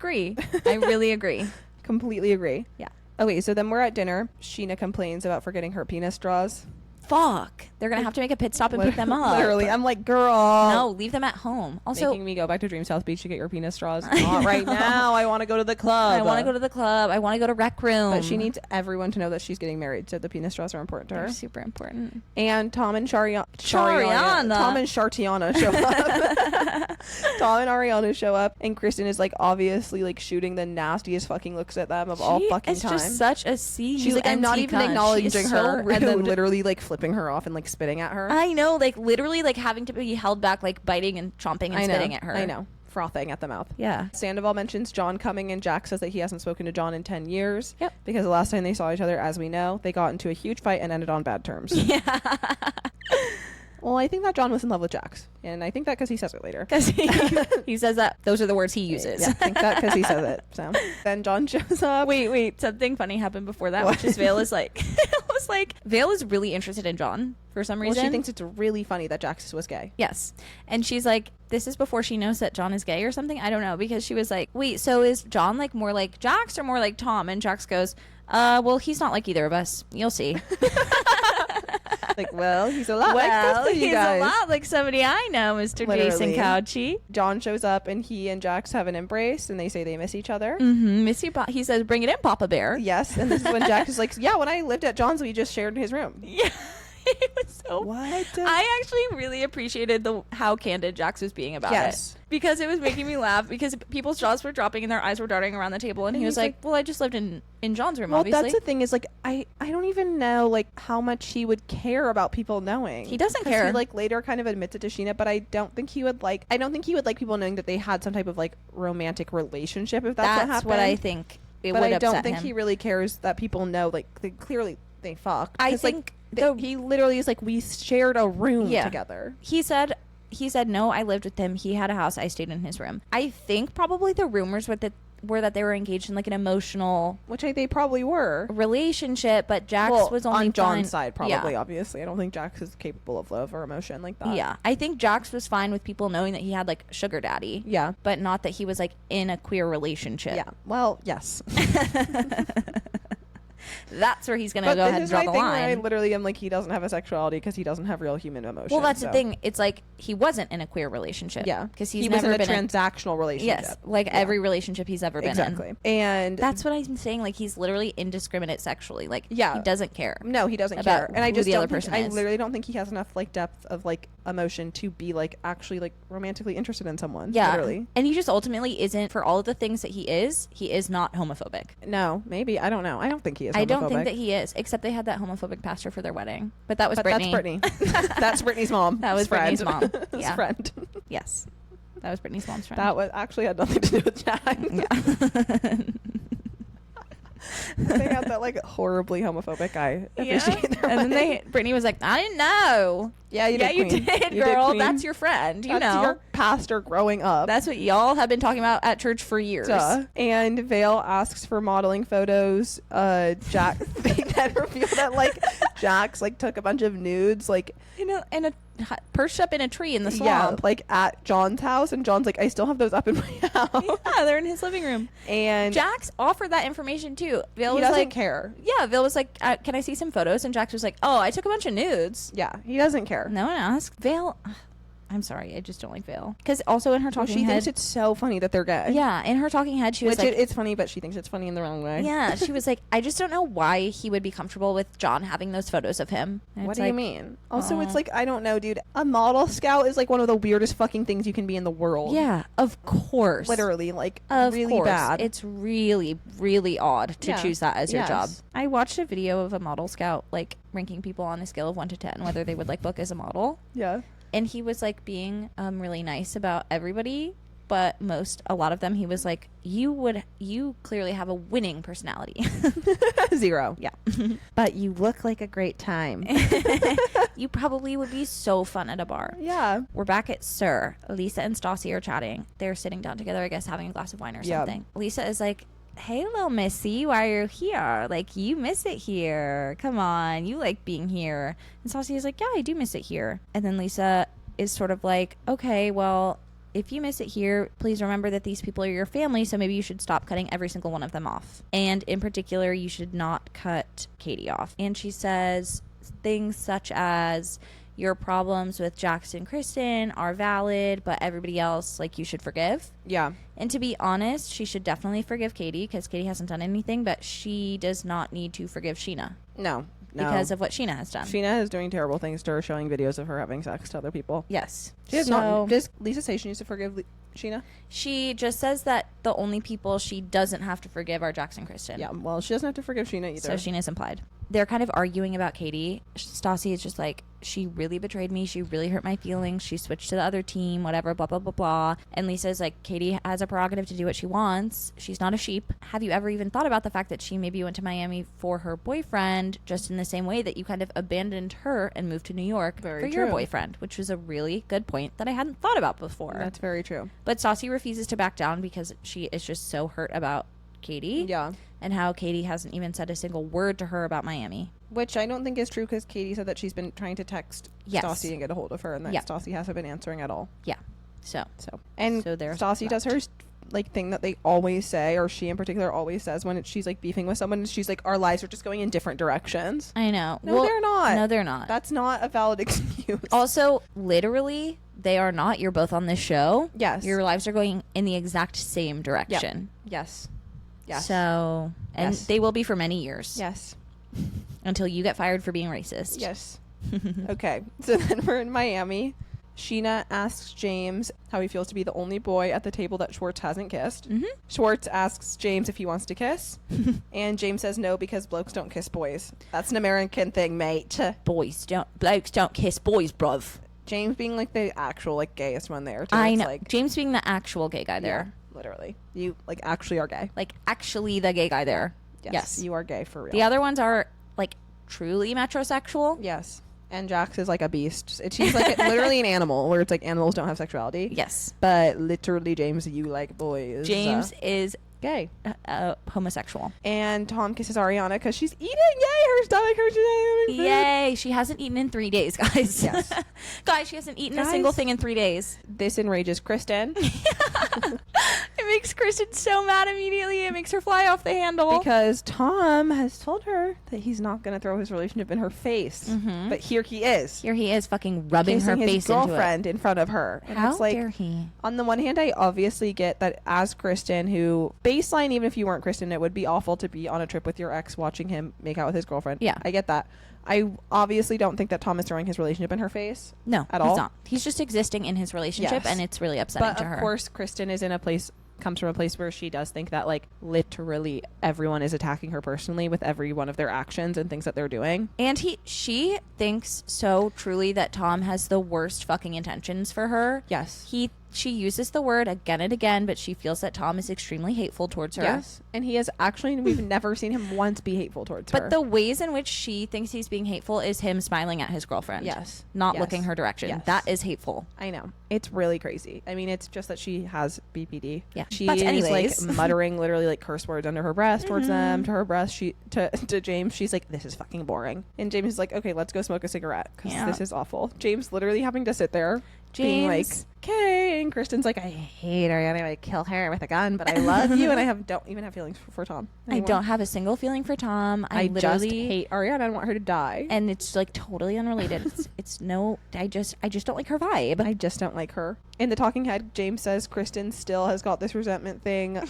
really agree. Completely agree. Yeah. Okay, so then we're at dinner. Scheana complains about forgetting her penis straws. Fuck. They're going to have to make a pit stop and pick them up. Literally. I'm like, girl. No, leave them at home. Also, making me go back to Dream South Beach to get your penis straws. Not right now. I want to go to the club. I want to go to the club. I want to go to Rec Room. But she needs everyone to know that she's getting married, so the penis straws are important to her. They're super important. And Tom and Shariana. Tom and Shartiana show up. Tom and Ariana show up, and Kristen is like obviously like shooting the nastiest fucking looks at them of all fucking time. It's just such a C. She's like, I'm not even acknowledging her, and then literally like flipping her off and like spitting at her. I know, like literally like having to be held back, like biting and chomping and spitting at her. I know. Frothing at the mouth. Yeah. Sandoval mentions John coming, and Jack says that he hasn't spoken to John in 10 years. Yep. Because the last time they saw each other, as we know, they got into a huge fight and ended on bad terms. Yeah. Well, I think that John was in love with Jax, and I think that because he says it later. Because he says that. Those are the words he uses. Yeah, I think that because he says it. So then John shows up. Wait. Something funny happened before that, which is Vail is like, Vail is really interested in John for some reason. Well, she thinks it's really funny that Jax was gay. Yes. And she's like, this is before she knows that John is gay or something. I don't know, because she was like, wait, so is John like more like Jax or more like Tom? And Jax goes, well, he's not like either of us. You'll see. Like, well, he's a lot like both of you guys. He's a lot like somebody I know, Mr. Literally. Jason Couchy. John shows up, and he and Jax have an embrace, and they say they miss each other. Mm-hmm. He says, bring it in, Papa Bear. Yes, and this is when Jax is like, yeah, when I lived at John's, we just shared his room. Yeah. It was so... What? I actually really appreciated how candid Jax was being about it. Because it was making me laugh, because people's jaws were dropping and their eyes were darting around the table, and he was like, well, I just lived in John's room, obviously. Well, that's the thing is, like, I don't even know, like, how much he would care about people knowing. He doesn't care. He, like, later kind of admits it to Scheana, but I don't think he would like people knowing that they had some type of, like, romantic relationship, if that's what happened. That's what I think it would upset him. But I don't think he really cares that people know, like, they fucked. I think... he literally is like, we shared a room together. He said, no, I lived with him. He had a house. I stayed in his room. I think probably the rumors were that they were engaged in like an emotional, which they probably were, relationship, but Jax was only on John's side, probably. Obviously, I don't think Jax is capable of love or emotion like that. Yeah, I think Jax was fine with people knowing that he had like sugar daddy. Yeah, but not that he was like in a queer relationship. Yeah, well, yes. That's where he's going to go ahead and draw the line. I literally am like, he doesn't have a sexuality because he doesn't have real human emotion. Well, that's the thing. It's like he wasn't in a queer relationship. Yeah. Because he was in a transactional relationship. Yes. Like every relationship he's ever been in. Exactly. And that's what I'm saying. Like, he's literally indiscriminate sexually. Like, he doesn't care. No, he doesn't care. And I just the other person is. I literally don't think he has enough like depth of like emotion to be like actually like romantically interested in someone. Yeah. Literally. And he just ultimately isn't, for all of the things that he is not homophobic. No, maybe. I don't know. I don't think he is homophobic. I don't think that he is, except they had that homophobic pastor for their wedding. But that was Brittany. That's Brittany. That's Brittany's mom. That was Brittany's mom. His friend. Yes. That was Brittany's mom's friend. That was actually had nothing to do with Jack. Yeah. They had that like horribly homophobic guy. Yeah. And then Brittany was like, I didn't know. Yeah, you did, you did, girl. That's your friend. You That's know. your pastor growing up. That's what y'all have been talking about at church for years. Duh. And Vail asks for modeling photos. Jack, they then reveal that like Jax like took a bunch of nudes like in a perched up in a tree in the swamp. Yeah, like at John's house, and John's like, I still have those up in my house. Yeah, they're in his living room. And Jax offered that information too. Vail he was doesn't like, care. Yeah, Vail was like, can I see some photos? And Jax was like, oh, I took a bunch of nudes. Yeah, he doesn't care. No one asked. Vail, I'm sorry, I just don't like Vail. Because also in her talking she head, thinks it's so funny that they're gay. yeah, in her talking head, she was like, it's funny, but she thinks it's funny in the wrong way. yeah, she was like, I just don't know why he would be comfortable with John having those photos of him. And What it's do you like, mean? Also, it's like, I don't know, dude. A model scout is like one of the weirdest fucking things you can be in the world. Yeah, of course. Literally, like, Of really course. bad. It's really, really odd to Yeah. choose that as your Yes. job. I watched a video of a model scout, like, ranking people on a scale of 1 to 10, whether they would, like, book as a model. Yeah. And he was, like, being really nice about everybody, but a lot of them, he was like, you clearly have a winning personality. 0. Yeah. But you look like a great time. You probably would be so fun at a bar. Yeah. We're back at Sir. Lisa and Stassi are chatting. They're sitting down together, I guess, having a glass of wine or Yeah. something. Lisa is like, hey, little missy, why are you here? Like, you miss it here. Come on, you like being here. And Stassi is like, yeah, I do miss it here. And then Lisa is sort of like, okay, well, if you miss it here, please remember that these people are your family, so maybe you should stop cutting every single one of them off. And in particular, you should not cut Katie off. And she says things such as, your problems with Jax and Kristen are valid, but everybody else, like, you should forgive. Yeah. And to be honest, she should definitely forgive Katie, because Katie hasn't done anything, but she does not need to forgive Scheana. No. Because of what Scheana has done. Scheana is doing terrible things to her, showing videos of her having sex to other people. Yes. She has not. Does Lisa say she needs to forgive Scheana? She just says that the only people she doesn't have to forgive are Jax and Kristen. Yeah, well, she doesn't have to forgive Scheana either. So Sheena's implied. They're kind of arguing about Katie. Stassi is just like, she really betrayed me. She really hurt my feelings. She switched to the other team, whatever, blah, blah, blah, blah. And Lisa's like, Katie has a prerogative to do what she wants. She's not a sheep. Have you ever even thought about the fact that she maybe went to Miami for her boyfriend, just in the same way that you kind of abandoned her and moved to New York for your boyfriend, which was a really good point that I hadn't thought about before. That's very true. But Stassi refuses to back down because she is just so hurt about Katie. Yeah. And how Katie hasn't even said a single word to her about Miami. Which I don't think is true, because Katie said that she's been trying to text Stassi and get a hold of her, and that Stassi hasn't been answering at all. Yeah. So Stassi does her like thing that they always say, or she in particular always says when she's like beefing with someone. She's like, our lives are just going in different directions. I know. No, they're not. No, they're not. That's not a valid excuse. Also, literally, they are not. You're both on this show. Yes. Your lives are going in the exact same direction. Yep. Yes. Yes. So, and they will be for many years. Yes. Until you get fired for being racist. Yes. Okay. So then we're in Miami. Scheana asks James how he feels to be the only boy at the table that Schwartz hasn't kissed. Mm-hmm. Schwartz asks James if he wants to kiss. And James says no, because blokes don't kiss boys. That's an American thing, mate. Blokes don't kiss boys, bruv. James being like the actual like gayest one there too. I know. Like, James being the actual gay guy there. Yeah, literally. You like actually are gay. Like actually the gay guy there. Yes. You are gay for real. The other ones are like truly metrosexual. Yes. And Jax is like a beast. She's like literally an animal, where it's like animals don't have sexuality. Yes. But literally, James, you like boys. James is gay. Homosexual. And Tom kisses Ariana because she's eating. Yay, her stomach hurts. Yay, she hasn't eaten in 3 days, guys. Yes. Guys, she hasn't eaten a single thing in 3 days. This enrages Kristen. It makes Kristen so mad immediately. It makes her fly off the handle. Because Tom has told her that he's not going to throw his relationship in her face. Mm-hmm. But here he is. Here he is fucking rubbing her face his girlfriend in front of her. And How it's like, dare he? On the one hand, I obviously get that as Kristen, who baseline, even if you weren't Kristen, it would be awful to be on a trip with your ex watching him make out with his girlfriend. Yeah. I get that. I obviously don't think that Tom is throwing his relationship in her face. No, at all. He's not. He's just existing in his relationship, and it's really upsetting to her. But of course, Kristen is comes from a place where she does think that like literally everyone is attacking her personally with every one of their actions and things that they're doing. And she thinks so truly that Tom has the worst fucking intentions for her. Yes. He She uses the word again and again, but she feels that Tom is extremely hateful towards her. Yes. And he is actually, we've never seen him once be hateful towards her. But the ways in which she thinks he's being hateful is him smiling at his girlfriend. Yes. Not Yes. looking her direction. Yes. That is hateful. I know. It's really crazy. I mean, it's just that she has BPD. Yeah. She But is anyways. like muttering literally like curse words under her breath towards them, to her breath. To James, she's like, this is fucking boring. And James is like, okay, let's go smoke a cigarette because this is awful. James literally having to sit there being like, okay. And Kristen's like, I hate Ariana. I kill her with a gun, but I love you. And I don't even have feelings for Tom anymore. I don't have a single feeling for Tom. I just literally hate Ariana. I want her to die. and it's like totally unrelated. it's no, I just don't like her vibe. I just don't like her. In the talking head, James says Kristen still has got this resentment thing,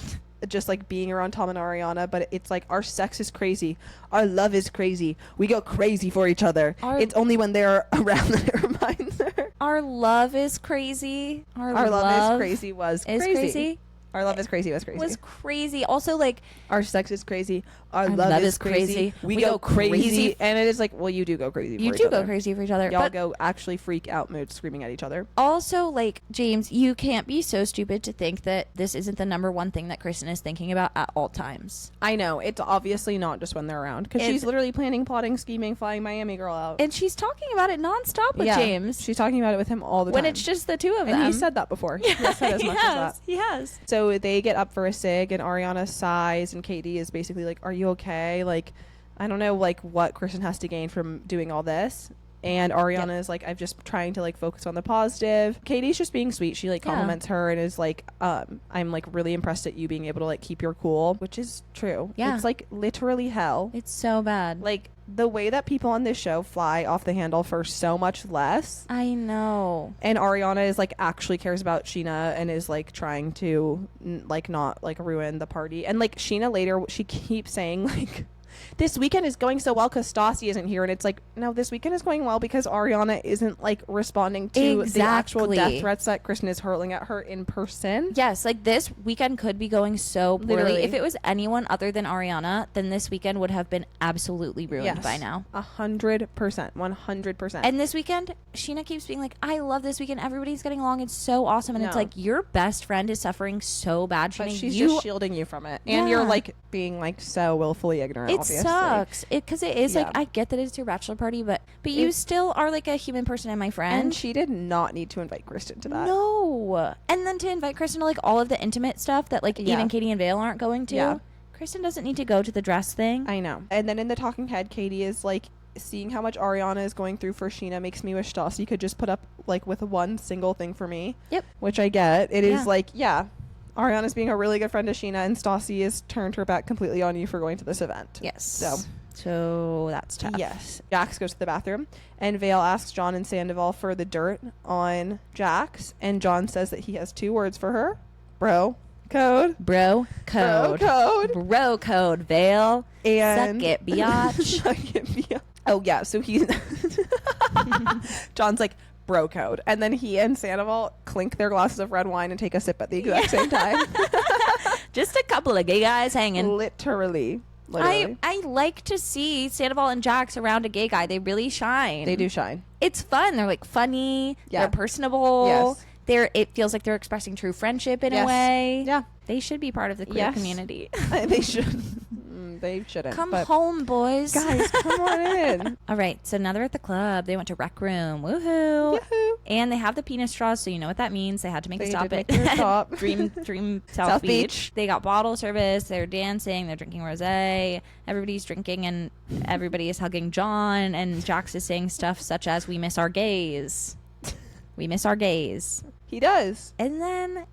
just like being around Tom and Ariana, but it's like our sex is crazy. Our love is crazy. We go crazy for each other. It's only when they're around that it reminds her. Our love is crazy. Our love is crazy was is crazy. Our love is crazy was crazy. Was crazy. Also, like, our sex is crazy. Our love is crazy. We go crazy. And it is like, well, you do go crazy for you each do other. go crazy for each other. Y'all But go actually freak out mode screaming at each other. also, like, James, you can't be so stupid to think that this isn't the number one thing that Kristen is thinking about at all times. I know. It's obviously not just when they're around. Because she's literally planning, plotting, scheming, flying Miami girl out. And she's talking about it nonstop with James. She's talking about it with him all the time. When it's just the two of them. And he said that before. He has said as much as that. He has. So they get up for a cig, and Ariana sighs, and Katie is basically like, are you okay? Like, I don't know, like, what Kristen has to gain from doing all this. And Ariana is like, I'm just trying to like focus on the positive. Katie's just being sweet. She like compliments her and is like, I'm like really impressed at you being able to like keep your cool, which is true. Yeah. It's like literally hell. It's so bad. Like the way that people on this show fly off the handle for so much less. I know. And Ariana is like actually cares about Scheana and is like trying to like not like ruin the party. And like Scheana later, she keeps saying like, this weekend is going so well because Stassi isn't here. And it's like, no, this weekend is going well because Ariana isn't like responding to the actual death threats that Kristen is hurling at her in person. Yes, like this weekend could be going so poorly. Literally. If it was anyone other than Ariana, then this weekend would have been absolutely ruined by now. 100%. 100%. And this weekend, Scheana keeps being like, I love this weekend. Everybody's getting along. It's so awesome. And it's like, your best friend is suffering so bad. But Scheana, she's just shielding you from it. And you're like being like so willfully ignorant, it obviously. Sucks. Because it is like, I get that it's your bachelor party, but you still are like a human person and my friend. And she did not need to invite Kristen to that. No. And then to invite Kristen to like all of the intimate stuff that like even Katie and Vail aren't going to. Yeah. Kristen doesn't need to go to the dress thing. I know. And then in the talking head, Katie is like, seeing how much Ariana is going through for Scheana makes me wish Stassi could just put up like with one single thing for me. Yep. Which I get. It is like, Ariana's being a really good friend to Scheana, and Stassi has turned her back completely on you for going to this event. Yes. So that's tough. Yes. Jax goes to the bathroom, and Vail asks John and Sandoval for the dirt on Jax, and John says that he has 2 words for her. Bro code. Bro code. Bro code, Vail. And suck it, biatch. Suck it, biatch. Oh, yeah. So he's... John's like, bro code. And then he and Sandoval clink their glasses of red wine and take a sip at the exact same time. Just a couple of gay guys hanging. Literally. I like to see Sandoval and Jax around a gay guy. They really shine. They do shine. It's fun. They're like funny. Yeah. They're personable. Yes. It feels like they're expressing true friendship in a way. Yeah. They should be part of the queer community. They should. They shouldn't. Come home, boys. Guys, come on in. All right. So now they're at the club. They went to Rec Room. Woohoo. Yahoo. And they have the penis straws, so you know what that means. They had to make a stop at Dream South Beach. They got bottle service. They're dancing. They're drinking rosé. Everybody's drinking, and everybody is hugging John. And Jax is saying stuff such as, we miss our gays. We miss our gays. He does. And then,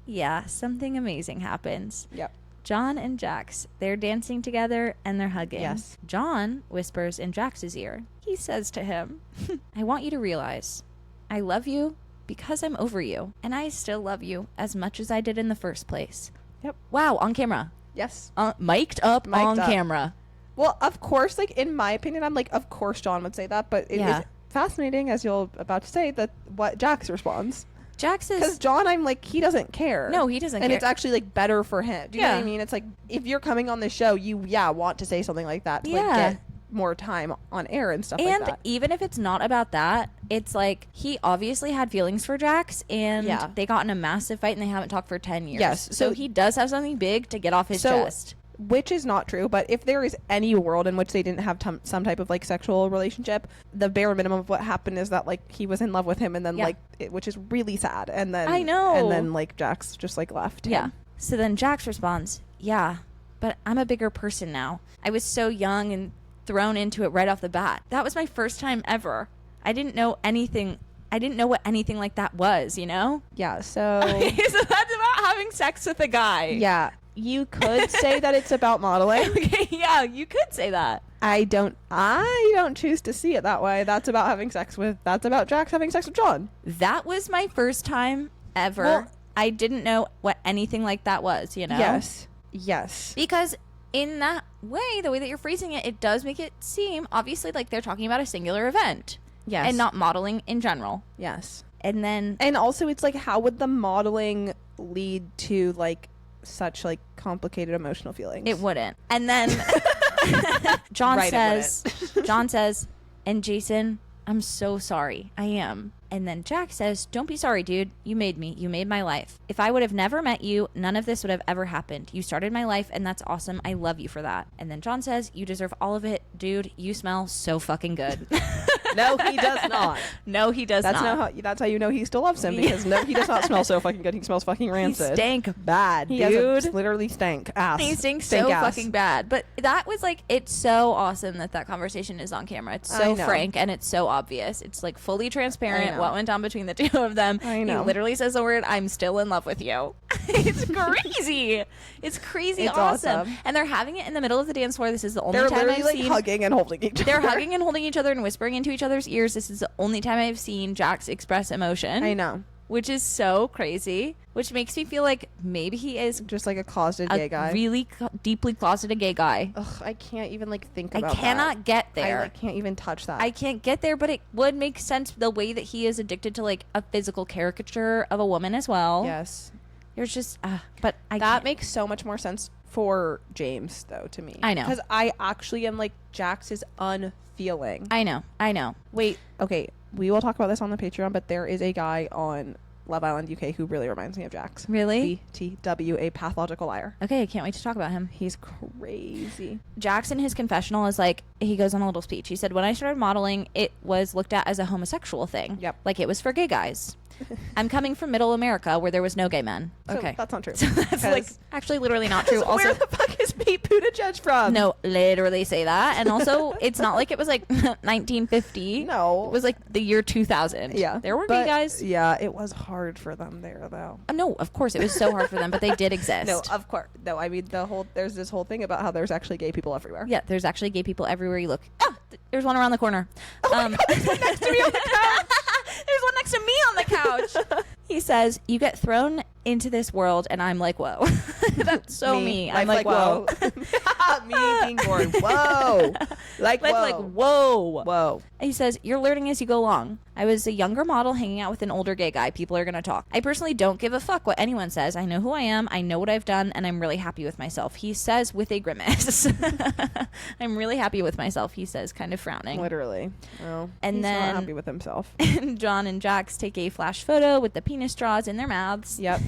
something amazing happens. Yep. John and Jax, they're dancing together and they're hugging. Yes. John whispers in Jax's ear. He says to him, I want you to realize I love you because I'm over you. And I still love you as much as I did in the first place. Yep. Wow, on camera. Yes. Mic'd up on camera. Well, of course, like, in my opinion, I'm like, of course John would say that. But it is fascinating, as you're about to say, that what Jax responds. Jax is... Because John, I'm like, he doesn't care. No, he doesn't care. And it's actually, like, better for him. Do you know what I mean? It's like, if you're coming on the show, you, want to say something like that to, like, get more time on air and stuff and like that. even if it's not about that, it's like he obviously had feelings for Jax, and they got in a massive fight and they haven't talked for 10 years. Yes. So he does have something big to get off his chest. Which is not true, but if there is any world in which they didn't have some type of like sexual relationship, the bare minimum of what happened is that like he was in love with him, and then which is really sad, and then I know, and then like Jax just like left him. So then Jax responds, yeah, but I'm a bigger person now. I was so young and thrown into it right off the bat. That was my first time ever. I didn't know anything. I didn't know what anything like that was, you know? Yeah, so so that's about having sex with a guy. Yeah. You could say that it's about modeling. Okay, yeah, you could say that. I don't choose to see it that way. That's about that's about Jax having sex with John. That was my first time ever. Well, I didn't know what anything like that was, you know? Yes. Because in that way, the way that you're phrasing it, it does make it seem obviously like they're talking about a singular event. Yes. And not modeling in general. Yes. And also it's like, how would the modeling lead to like such like complicated emotional feelings? It wouldn't. And then John says, and Jason, I'm so sorry. I am. And then Jack says, don't be sorry, dude. You made me. You made my life. If I would have never met you, none of this would have ever happened. You started my life, and that's awesome. I love you for that. And then John says, you deserve all of it. Dude, you smell so fucking good. No, he does not. No, he does not. That's how you know he still loves him, because no, he does not smell so fucking good. He smells fucking rancid. He stank bad, he dude. Literally stank ass. He stinks so fucking bad. But that was like, it's so awesome that conversation is on camera. It's so frank and it's so obvious. It's like fully transparent what went on between the two of them. I know. He literally says the word, I'm still in love with you. It's crazy. It's crazy. It's awesome. And they're having it in the middle of the dance floor. This is the only time I've seen. They're hugging and holding each other. They're hugging and holding each other and whispering into each other's ears. This is the only time I've seen Jax express emotion. I know. Which is so crazy. Which makes me feel like maybe he is just like a closeted gay guy. Really deeply closeted gay guy. Ugh, I can't even like think about that. I cannot get there. I can't even touch that. I can't get there, but it would make sense the way that he is addicted to like a physical caricature of a woman as well. Yes. There's just, but that makes so much more sense for James though to me. I know. Because I actually am like, Jax is unfeeling. I know. Wait, okay. We will talk about this on the Patreon, but there is a guy on Love Island UK who really reminds me of Jax. Really? BTW, a pathological liar. Okay, I can't wait to talk about him. He's crazy. Jax in his confessional is like, he goes on a little speech. He said, when I started modeling, it was looked at as a homosexual thing. Yep. Like it was for gay guys. I'm coming from middle America where there was no gay men. Okay. So that's not true. So that's like actually literally not true. Also, where the fuck is Pete Buttigieg from? No, literally say that. And also, it's not like it was like 1950. No. It was like the year 2000. Yeah. There were gay guys. Yeah, it was hard for them there though. No, of course it was so hard for them, but they did exist. No, of course. No, I mean there's this whole thing about how there's actually gay people everywhere. Yeah, there's actually gay people everywhere you look. Ah, there's one around the corner. Oh my God, there's one next to me on the couch. There's one next to me on the couch. He says, you get thrown into this world, and I'm like, whoa. That's so me. I'm like, whoa. Me being born. Whoa. Like, whoa. Like, whoa. Whoa. He says, you're learning as you go along. I was a younger model hanging out with an older gay guy. People are going to talk. I personally don't give a fuck what anyone says. I know who I am. I know what I've done, and I'm really happy with myself. He says with a grimace. I'm really happy with myself, he says, kind of frowning. Literally. Oh, and he's then not happy with himself. John and Jax take a flash photo with the penis straws in their mouths. Yep.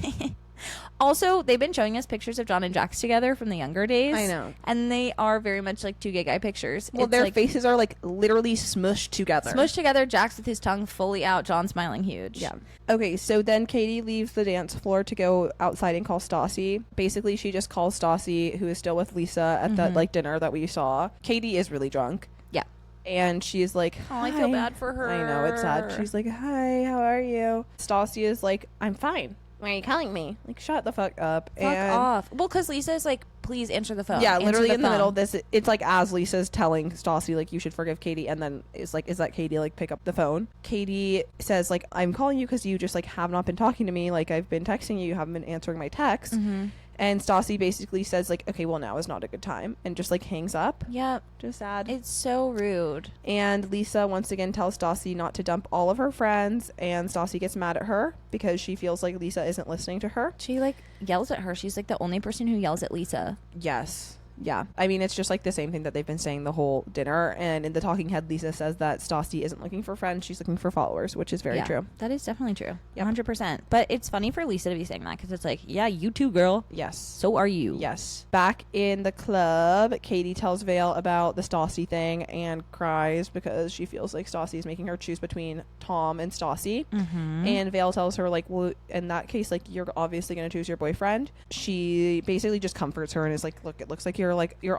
Also, they've been showing us pictures of John and Jax together from the younger days. I know. And they are very much like two gay guy pictures. Well, it's their like, faces are like literally smushed together. Smushed together, Jax with his tongue fully out, John smiling huge. Yeah. Okay, so then Katie leaves the dance floor to go outside and call Stassi. Basically, she just calls Stassi, who is still with Lisa at that like dinner that we saw. Katie is really drunk. Yeah. And she's like, oh, I feel bad for her. I know, it's sad. She's like, hi, how are you? Stassi is like, I'm fine. Why are you calling me? Like, shut the fuck up. Fuck off. Well, because Lisa is like, please answer the phone. Yeah, Answer literally the in the middle of this, it's like as Lisa's telling Stassi, like, you should forgive Katie. And then it's like, is that Katie, like, pick up the phone? Katie says, like, I'm calling you because you just, like, have not been talking to me. Like, I've been texting you. You haven't been answering my text. Mm-hmm. And Stassi basically says, like, okay, well, now is not a good time. And just, like, hangs up. Yep. Just sad. It's so rude. And Lisa once again tells Stassi not to dump all of her friends. And Stassi gets mad at her because she feels like Lisa isn't listening to her. She, like, yells at her. She's, like, the only person who yells at Lisa. Yes. Yeah. I mean, it's just like the same thing that they've been saying the whole dinner. And in the talking head, Lisa says that Stassi isn't looking for friends. She's looking for followers, which is very true. That is definitely true. Yep. 100%. But it's funny for Lisa to be saying that because it's like, yeah, you too, girl. Yes. So are you. Yes. Back in the club, Katie tells Vail about the Stassi thing and cries because she feels like Stassi is making her choose between Tom and Stassi. Mm-hmm. And Vail tells her, like, well, in that case, like, you're obviously going to choose your boyfriend. She basically just comforts her and is like, look, it looks like you're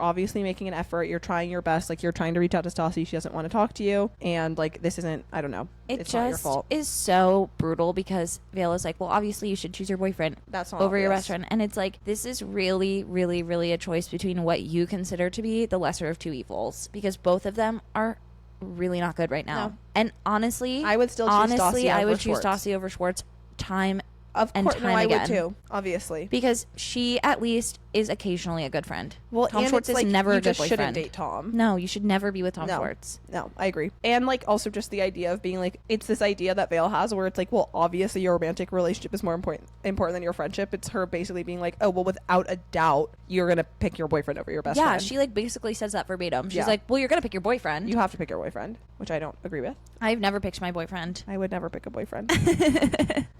obviously making an effort. You're trying your best. Like, you're trying to reach out to Stassi. She doesn't want to talk to you. And, like, this isn't, I don't know. It's not your fault. It just is so brutal because Vail is like, well, obviously you should choose your boyfriend That's not over your obvious. best friend. And it's like, this is really, really, really a choice between what you consider to be the lesser of two evils because both of them are really not good right now. No. And honestly, I would still choose Stassi I over would choose Schwartz. Stassi over Schwartz time Of and course, time no, I again. would too, obviously. Because she at least is occasionally a good friend. Well, Tom and Schwartz it's is like, never you a good just boyfriend. shouldn't date Tom. No, you should never be with Tom No. Schwartz. No, I agree. And, like, also just the idea of being, like, it's this idea that Vail has where it's like, well, obviously your romantic relationship is more important than your friendship. It's her basically being like, oh, well, without a doubt, you're going to pick your boyfriend over your best Yeah, friend. she like basically says that verbatim. She's Yeah. like, well, you're going to pick your boyfriend. You have to pick your boyfriend, which I don't agree with. I've never picked my boyfriend. I would never pick a boyfriend.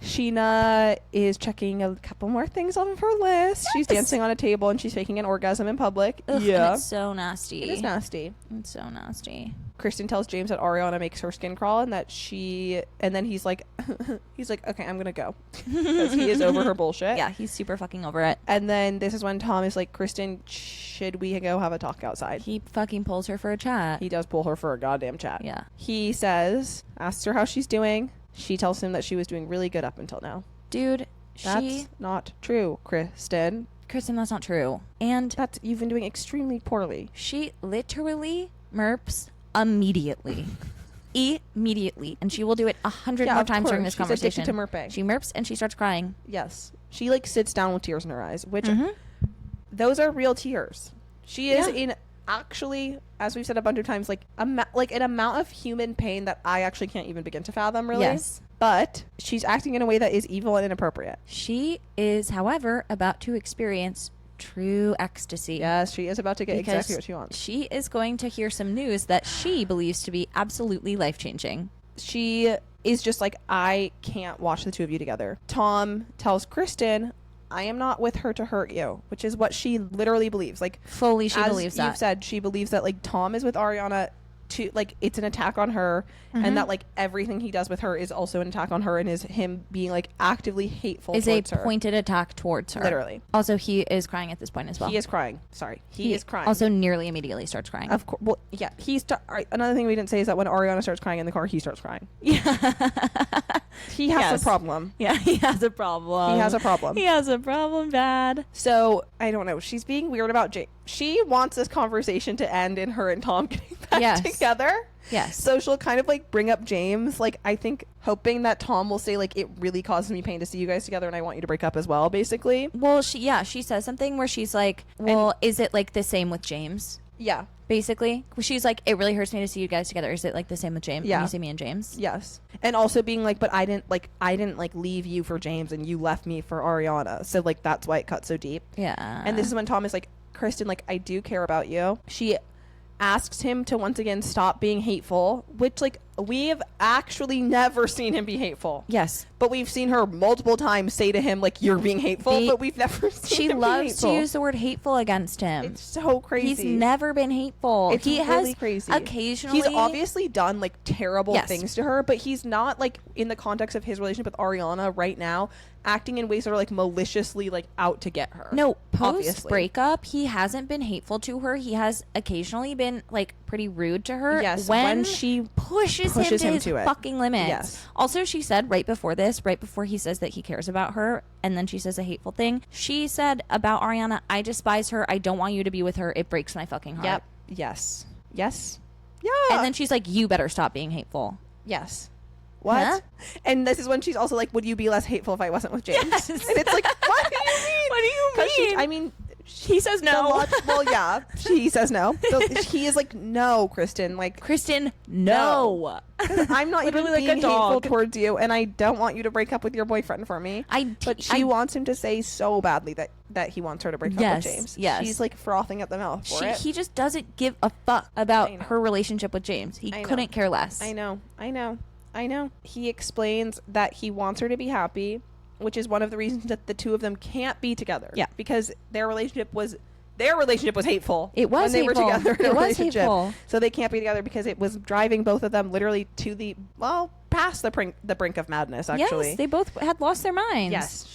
Scheana is checking a couple more things off of her list. She's dancing on a table and she's faking an orgasm in public. Ugh, Yeah. and it's so nasty. It is nasty. It's so nasty. Kristen tells James that Ariana makes her skin crawl and that and then he's like, okay, I'm going to go. Because he is over her bullshit. Yeah, he's super fucking over it. And then this is when Tom is like, Kristen, should we go have a talk outside? He fucking pulls her for a chat. He does pull her for a goddamn chat. Yeah. He asks her how she's doing. She tells him that she was doing really good up until now. Dude, That's not true, Kristen. Kristen, that's not true. And You've been doing extremely poorly. she literally merps immediately. Immediately. And she will do it 100 more of times during course. this conversation. She's addicted to merping. She merps and she starts crying. Yes. She like sits down with tears in her eyes, which Mhm. those are real tears. She is Yeah. in actually, as we've said a bunch of times, like an amount of human pain that I actually can't even begin to fathom, really. Yes. But she's acting in a way that is evil and inappropriate. She is, however, about to experience true ecstasy. Yes, she is about to get Because exactly what she wants. she is going to hear some news that she believes to be absolutely life-changing. She is just like, I can't watch the two of you together. Tom tells Kristen, I am not with her to hurt you, which is what she literally believes. Like, Fully, she as believes you've that. said, she believes that like Tom is with Ariana to like it's an attack on her, Mm-hmm. and that like everything he does with her is also an attack on her, and is him being like actively hateful Is a towards her. pointed attack towards her. Literally. Also, he is crying at this point as well. He is crying. Sorry, he is crying. Also, nearly immediately starts crying. of course. Well, yeah. Another thing we didn't say is that when Ariana starts crying in the car, he starts crying. Yeah. He has Yes. a problem. Yeah, he has a problem. He has a problem. He has a problem, bad. So I don't know. She's being weird about Jake. She wants this conversation to end in her and Tom getting back Yes. together. Yes. So she'll kind of like bring up James, like I think hoping that Tom will say like it really causes me pain to see you guys together and I want you to break up as well, basically. Well, she says something where she's like, well, is it like the same with James? Yeah. Basically. She's like, it really hurts me to see you guys together. Is it like the same with James? Yeah. When you see me and James? Yes. And also being like, but I didn't like leave you for James and you left me for Ariana. So like that's why it cut so deep. Yeah. And this is when Tom is like, Kristen, like I do care about you. She asks him to once again stop being hateful, which like we have actually never seen him be hateful. Yes. But we've seen her multiple times say to him like you're being hateful, but we've never seen She him be loves to hateful. use the word hateful against him. It's so crazy. He's never been hateful. It's he really has crazy. occasionally. He's obviously done like terrible Yes. things to her, but he's not like in the context of his relationship with Ariana right now acting in ways that are like maliciously like out to get her. No, post obviously. breakup, he hasn't been hateful to her. He has occasionally been like pretty rude to her. Yes, when when she pushes pushes him him to his to it. fucking limits. Yes. Also, she said right before he says that he cares about her, and then she says a hateful thing. She said about Ariana, I despise her. I don't want you to be with her. It breaks my fucking heart. Yep. Yes. Yes. Yeah. And then she's like, you better stop being hateful. yes. What? Huh? And this is when she's also like, would you be less hateful if I wasn't with James? Yes. And it's like, what do you mean? What do you 'Cause mean? I mean, He says no. Well, yeah, she says no. So he is like, no, Kristen, like Kristen, no. I'm not even Literally like being a dog. hateful towards you, and I don't want you to break up with your boyfriend for me. But she wants him to say so badly that he wants her to break up with James. Yes. She's like frothing at the mouth for it. He just doesn't give a fuck about her relationship with James. He couldn't care less. I know. He explains that he wants her to be happy, which is one of the reasons that the two of them can't be together. Yeah. Because their relationship was hateful. It was when they hateful. were together in a relationship. Hateful. So they can't be together because it was driving both of them literally to past the brink of madness, actually. Yes, they both had lost their minds. Yes.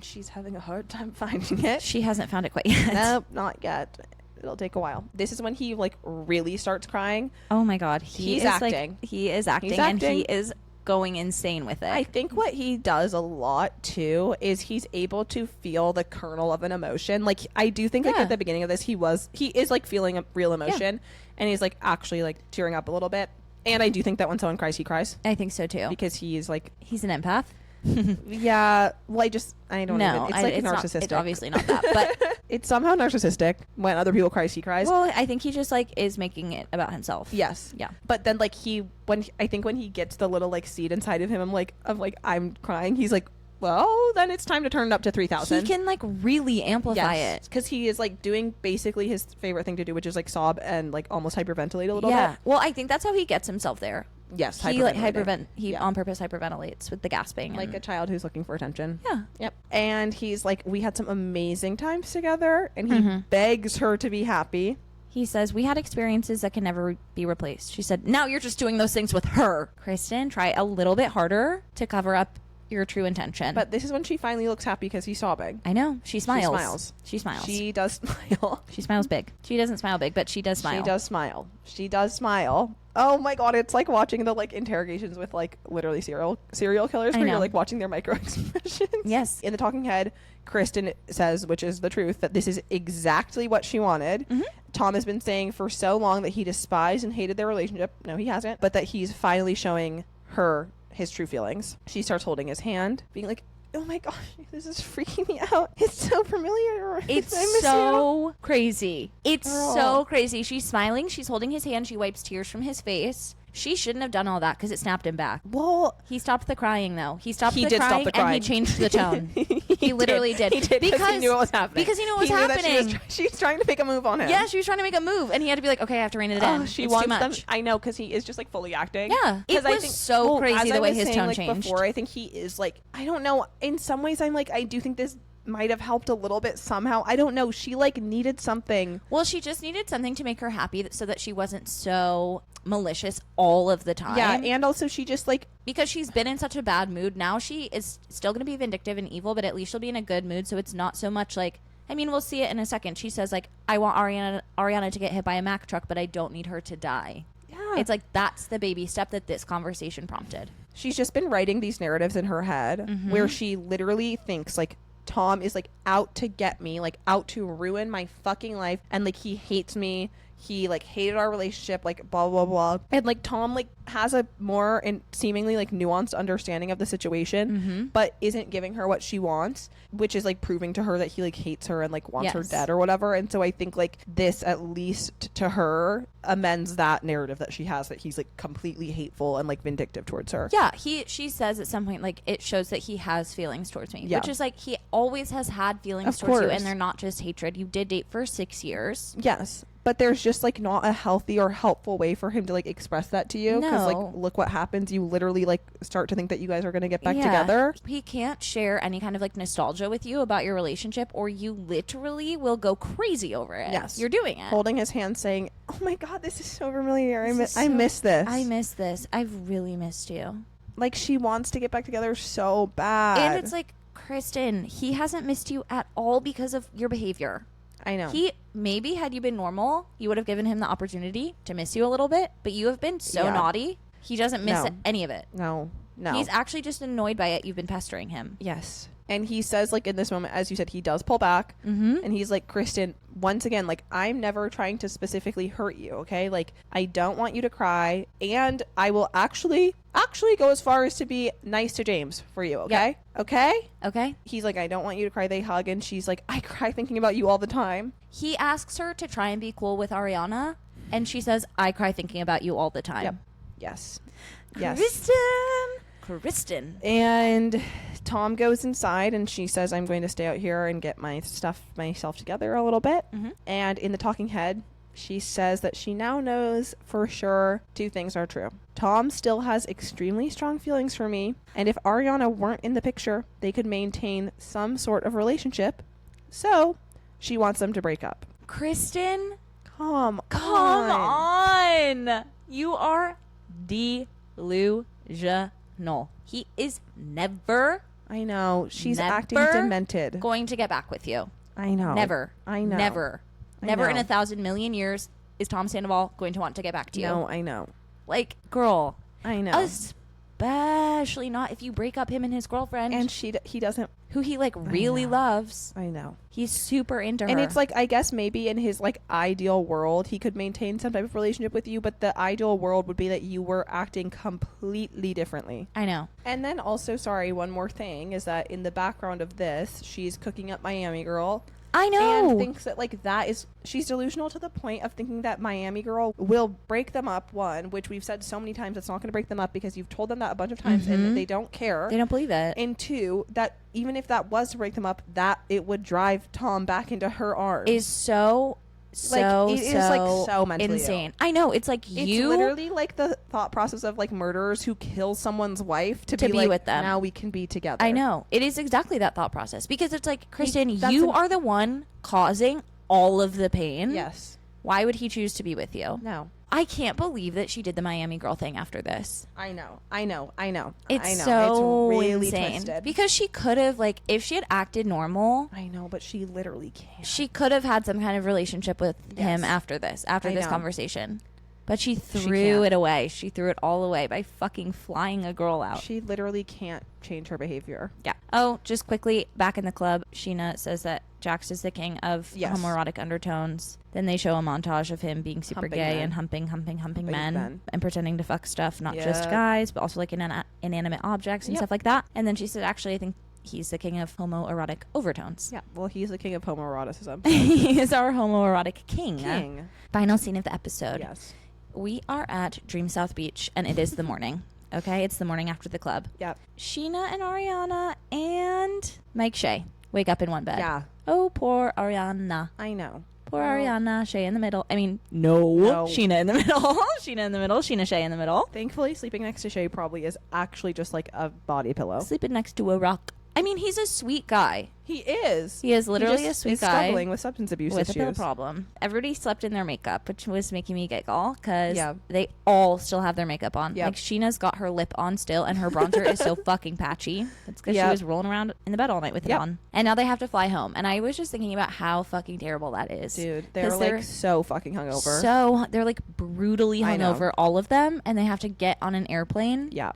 She's having a hard time finding it. She hasn't found it quite yet. Nope, not yet. It'll take a while. This is when he like really starts crying. Oh my god. He is acting. He is acting and he is going insane with it. I think what he does a lot too is he's able to feel the kernel of an emotion. Like I do think like at the beginning of this he is like feeling a real emotion and he's like actually like tearing up a little bit. And I do think that when someone cries, he cries. I think so too. Because he's an empath. Yeah. Well, I don't know. It's like narcissistic. It's obviously not that, but it's somehow narcissistic. When other people cry, he cries. Well, I think he just like is making it about himself. Yes. Yeah. But then like when he gets the little like seed inside of him, I'm crying. He's like, well, then it's time to turn it up to 3,000. He can like really amplify it because he is like doing basically his favorite thing to do, which is like sob and like almost hyperventilate a little bit. Well, I think that's how he gets himself there. Yes, he on purpose hyperventilates with the gasping, like a child who's looking for attention. Yeah. Yep. And he's like, we had some amazing times together, and he begs her to be happy. He says, we had experiences that can never be replaced. She said, now you're just doing those things with her. Kristen, try a little bit harder to cover up your true intention. But this is when she finally looks happy because he's sobbing. I know. She smiles. She does smile. She smiles big. She doesn't smile big, but she does smile. She does smile. Oh my god, it's like watching the like interrogations with like literally serial killers where you're like watching their micro expressions. Yes. In the talking head, Kristen says, which is the truth, that this is exactly what she wanted. Tom has been saying for so long that he despised and hated their relationship. No, he hasn't. But that he's finally showing her his true feelings. She starts holding his hand, being like, oh my gosh, this is freaking me out. It's so familiar. It's so crazy. It's so crazy. She's smiling. She's holding his hand. She wipes tears from his face. She shouldn't have done all that because it snapped him back. Well, he stopped the crying though. He stopped the crying and he changed the tone. he literally did. He did because he knew what was happening. Because he knew what was happening. She's trying to make a move on him. Yeah, she was trying to make a move, and he had to be like, "Okay, I have to rein it in." She it's wants too much. them. I know because he is just like fully acting. Yeah, it was so crazy the way his tone changed. Before, I think he is like, I don't know. In some ways, I'm like, I do think this might have helped a little bit somehow. I don't know. She like needed something. Well, she just needed something to make her happy so that she wasn't so malicious all of the time. Yeah, and also she just like, because she's been in such a bad mood. Now she is still going to be vindictive and evil, but at least she'll be in a good mood, so it's not so much like, I mean, we'll see it in a second. She says like, I want Ariana to get hit by a Mack truck, but I don't need her to die. Yeah. It's like that's the baby step that this conversation prompted. She's just been writing these narratives in her head where she literally thinks like Tom is like out to get me, like out to ruin my fucking life, and like he hates me. He like hated our relationship, like blah blah blah. And like Tom like has a more and seemingly like nuanced understanding of the situation, but isn't giving her what she wants, which is like proving to her that he like hates her and like wants her dead or whatever. And so I think like this, at least to her, amends that narrative that she has, that he's like completely hateful and like vindictive towards her. Yeah, she says at some point like it shows that he has feelings towards me, which is like he always has had feelings towards you, and they're not just hatred. You did date for 6 years. Yes. But there's just like not a healthy or helpful way for him to like express that to you. Because like, look what happens. You literally like start to think that you guys are going to get back together. He can't share any kind of like nostalgia with you about your relationship, or you literally will go crazy over it. Yes. You're doing it. Holding his hand saying, oh my God, this is so familiar. I miss this. I miss this. I've really missed you. Like she wants to get back together so bad. And it's like, Kristen, he hasn't missed you at all because of your behavior. I know. He maybe, had you been normal, you would have given him the opportunity to miss you a little bit, but you have been so naughty. He doesn't miss any of it. No. No. He's actually just annoyed by it. You've been pestering him. Yes. And he says, like, in this moment, as you said, he does pull back. Mm-hmm. And he's like, Kristen, once again, like, I'm never trying to specifically hurt you, okay? Like, I don't want you to cry. And I will actually go as far as to be nice to James for you, okay? Yep. Okay? Okay. He's like, I don't want you to cry. They hug. And she's like, I cry thinking about you all the time. He asks her to try and be cool with Ariana. And she says, I cry thinking about you all the time. Yep. Yes. Yes. Kristen. And Tom goes inside and she says, I'm going to stay out here and get myself together a little bit. Mm-hmm. And in the talking head, she says that she now knows for sure 2 things are true. Tom still has extremely strong feelings for me. And if Ariana weren't in the picture, they could maintain some sort of relationship. So she wants them to break up. Kristen, Come on. You are delusional. He is never I know. She's Never acting demented. going to get back with you. I know. Never. I know. Never. I Never know. in 1,000 million years is Tom Sandoval going to want to get back to you. No, I know. Like, girl. I know. Especially not if you break up him and his girlfriend. And he doesn't. who he, like, really loves. I know. He's super into her. And it's like, I guess maybe in his like ideal world, he could maintain some type of relationship with you, but the ideal world would be that you were acting completely differently. I know. And then also, sorry, one more thing is that in the background of this, she's cooking up Miami Girl. I know. And thinks that like she's delusional to the point of thinking that Miami Girl will break them up, one, which we've said so many times it's not going to break them up because you've told them that a bunch of times and they don't care. They don't believe it. And 2, that even if that was to break them up, that it would drive Tom back into her arms. Is so mentally insane. I know. It's like It's literally like the thought process of like murderers who kill someone's wife to be like, with them. Now we can be together. I know. It is exactly that thought process because it's like, Kristen, that's you are the one causing all of the pain. Yes. Why would he choose to be with you? No. I can't believe that she did the Miami Girl thing after this. I know. It's so it's really insane. twisted. Because she could have, like, if she had acted normal, I know, but she literally can't. she could have had some kind of relationship with him after this I this know. conversation. But she can't. threw it away. She threw it all away by fucking flying a girl out. She literally can't change her behavior. Yeah. Oh, just quickly, back in the club, Scheana says that Jax is the king of homoerotic undertones. Then they show a montage of him being super Humping gay men. and humping men men. and pretending to fuck stuff, not just guys, but also like inanimate objects and stuff like that. And then she said, actually, I think he's the king of homoerotic overtones. Yeah. Well, he's the king of homoeroticism. He is our homoerotic king. King. Final scene of the episode. Yes. We are at Dream South Beach, and it is the morning. Okay? It's the morning after the club. Yep. Scheana and Ariana and Mike Shay wake up in one bed. Yeah. Oh, poor Ariana. I know. Poor Ariana. Shay in the middle. I mean, no. Scheana in the middle. Scheana in the middle. Scheana Shay in the middle. Thankfully, sleeping next to Shay probably is actually just like a body pillow. Sleeping next to a rock. I mean, he's a sweet guy. He is. He is literally a sweet guy. Struggling with substance abuse with issues. a pill problem. Everybody slept in their makeup, which was making me giggle because Yeah. they all still have their makeup on. Yep. Like, Sheena's got her lip on still, and her bronzer is so fucking patchy. It's because she Yep. was rolling around in the bed all night with it Yep. on. And now they have to fly home. And I was just thinking about how fucking terrible that is. Dude, they're 'Cause like so fucking hungover. So, they're like brutally I know. hungover, all of them, and they have to get on an airplane. Yeah.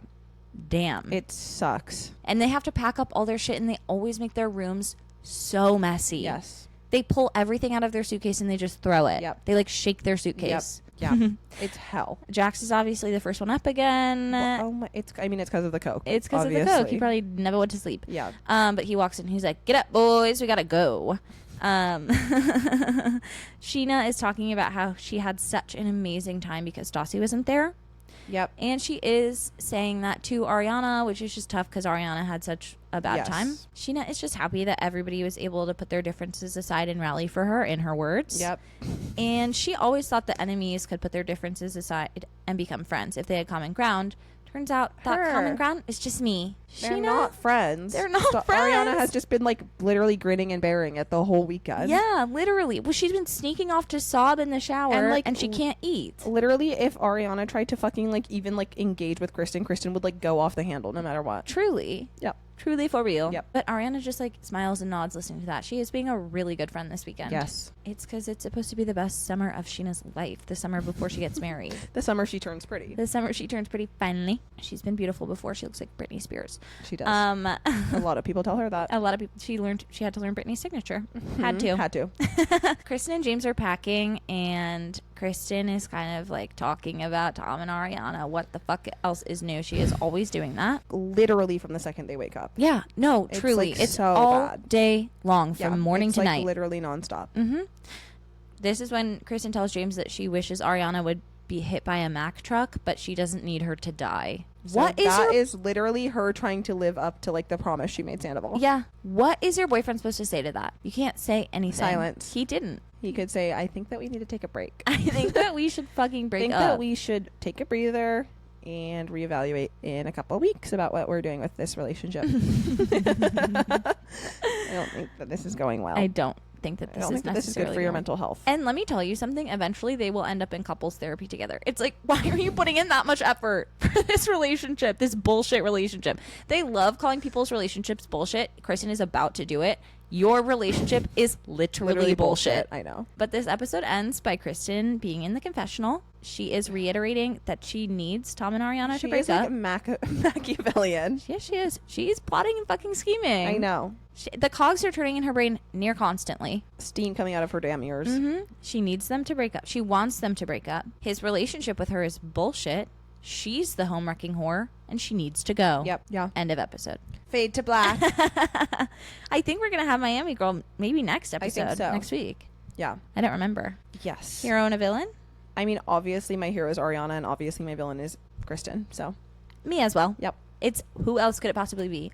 Damn. It sucks. And they have to pack up all their shit, and they always make their rooms so messy. Yes. They pull everything out of their suitcase and they just throw it. Yep. They like shake their suitcase. Yep. Yeah. It's hell. Jax is obviously the first one up again. Well, oh my, it's because of the coke. It's because of the coke. He probably never went to sleep. Yeah. But he walks in. He's like, "Get up, boys. We gotta go." Scheana is talking about how she had such an amazing time because Stassi wasn't there. Yep. And she is saying that to Ariana, which is just tough because Ariana had such a bad time. Scheana is just happy that everybody was able to put their differences aside and rally for her, in her words. Yep. And she always thought that enemies could put their differences aside and become friends if they had common ground. Turns out that common ground is just me. They're Scheana, not friends. They're not friends. Ariana has just been like literally grinning and bearing it the whole weekend. Yeah, literally. Well, she's been sneaking off to sob in the shower and she can't eat. Literally, if Ariana tried to fucking like even like engage with Kristen would like go off the handle no matter what. Truly. Yep. Truly for real. Yep. But Ariana just like smiles and nods listening to that. She is being a really good friend this weekend. Yes. It's because it's supposed to be the best summer of Scheana's life. The summer before she gets married. The summer she turns pretty. The summer she turns pretty finally. She's been beautiful before. She looks like Britney Spears. She does. A lot of people tell her that. A lot of people. She had to learn Britney's signature. Had to. Kristen and James are packing, and Kristen is kind of like talking about Tom and Ariana. What the fuck else is new? She is always doing that. Literally from the second they wake up. Yeah. No, It's truly. like It's so all bad. day long from morning it's to like night. Literally nonstop. This is when Kristen tells James that she wishes Ariana would be hit by a Mack truck, but she doesn't need her to die. So that is literally her trying to live up to like the promise she made Sandoval. Yeah. What is your boyfriend supposed to say to that? You can't say anything. Silence. He didn't. He could say, I think that we need to take a break. I think that we should fucking break think up. that we should take a breather and reevaluate in a couple of weeks about what we're doing with this relationship. I don't think that this is going well. I don't think that this is good for your mental health. And let me tell you something. Eventually, they will end up in couples therapy together. It's like, why are you putting in that much effort for this relationship, this bullshit relationship? They love calling people's relationships bullshit. Kristen is about to do it. Your relationship is literally bullshit. I know. But this episode ends by Kristen being in the confessional. She is reiterating that she needs Tom and Ariana to break up. She is like Machiavellian. Yes, she is. She's plotting and fucking scheming. I know. The cogs are turning in her brain near constantly. Steam coming out of her damn ears. She needs them to break up. She wants them to break up. His relationship with her is bullshit. She's the home wrecking whore, and she needs to go. Yep. Yeah. End of episode. Fade to black. I think we're gonna have Miami Girl maybe next episode. I think so. Next week. Yeah. I don't remember. Yes. Hero and a villain? I mean, obviously my hero is Ariana, and obviously my villain is Kristen. So. Me as well. Yep. It's who else could it possibly be?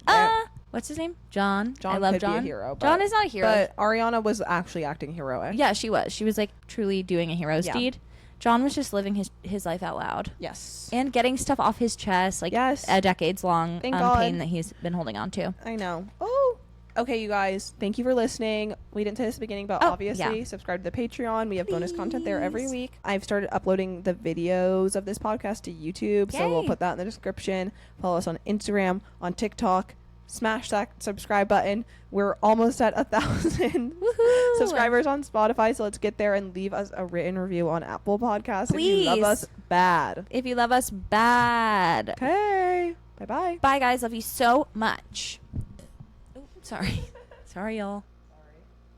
What's his name? John. John I love could John. be a hero. John is not a hero. But Ariana was actually acting heroic. Yeah, she was. She was like truly doing a hero's Yeah. deed. John was just living his life out loud. Yes. And getting stuff off his chest, like Yes. a decades long Thank God. pain that he's been holding on to. I know. Oh. Okay, you guys. Thank you for listening. We didn't say this at the beginning, but obviously subscribe to the Patreon. We have bonus content there every week. I've started uploading the videos of this podcast to YouTube, so we'll put that in the description. Follow us on Instagram, on TikTok. Smash that subscribe button. We're almost at 1,000 subscribers on Spotify, so let's get there and leave us a written review on Apple Podcasts. Please. If you love us bad. If you love us bad. Okay. Bye-bye. Bye, guys. Love you so much. Oh, sorry. Sorry, y'all.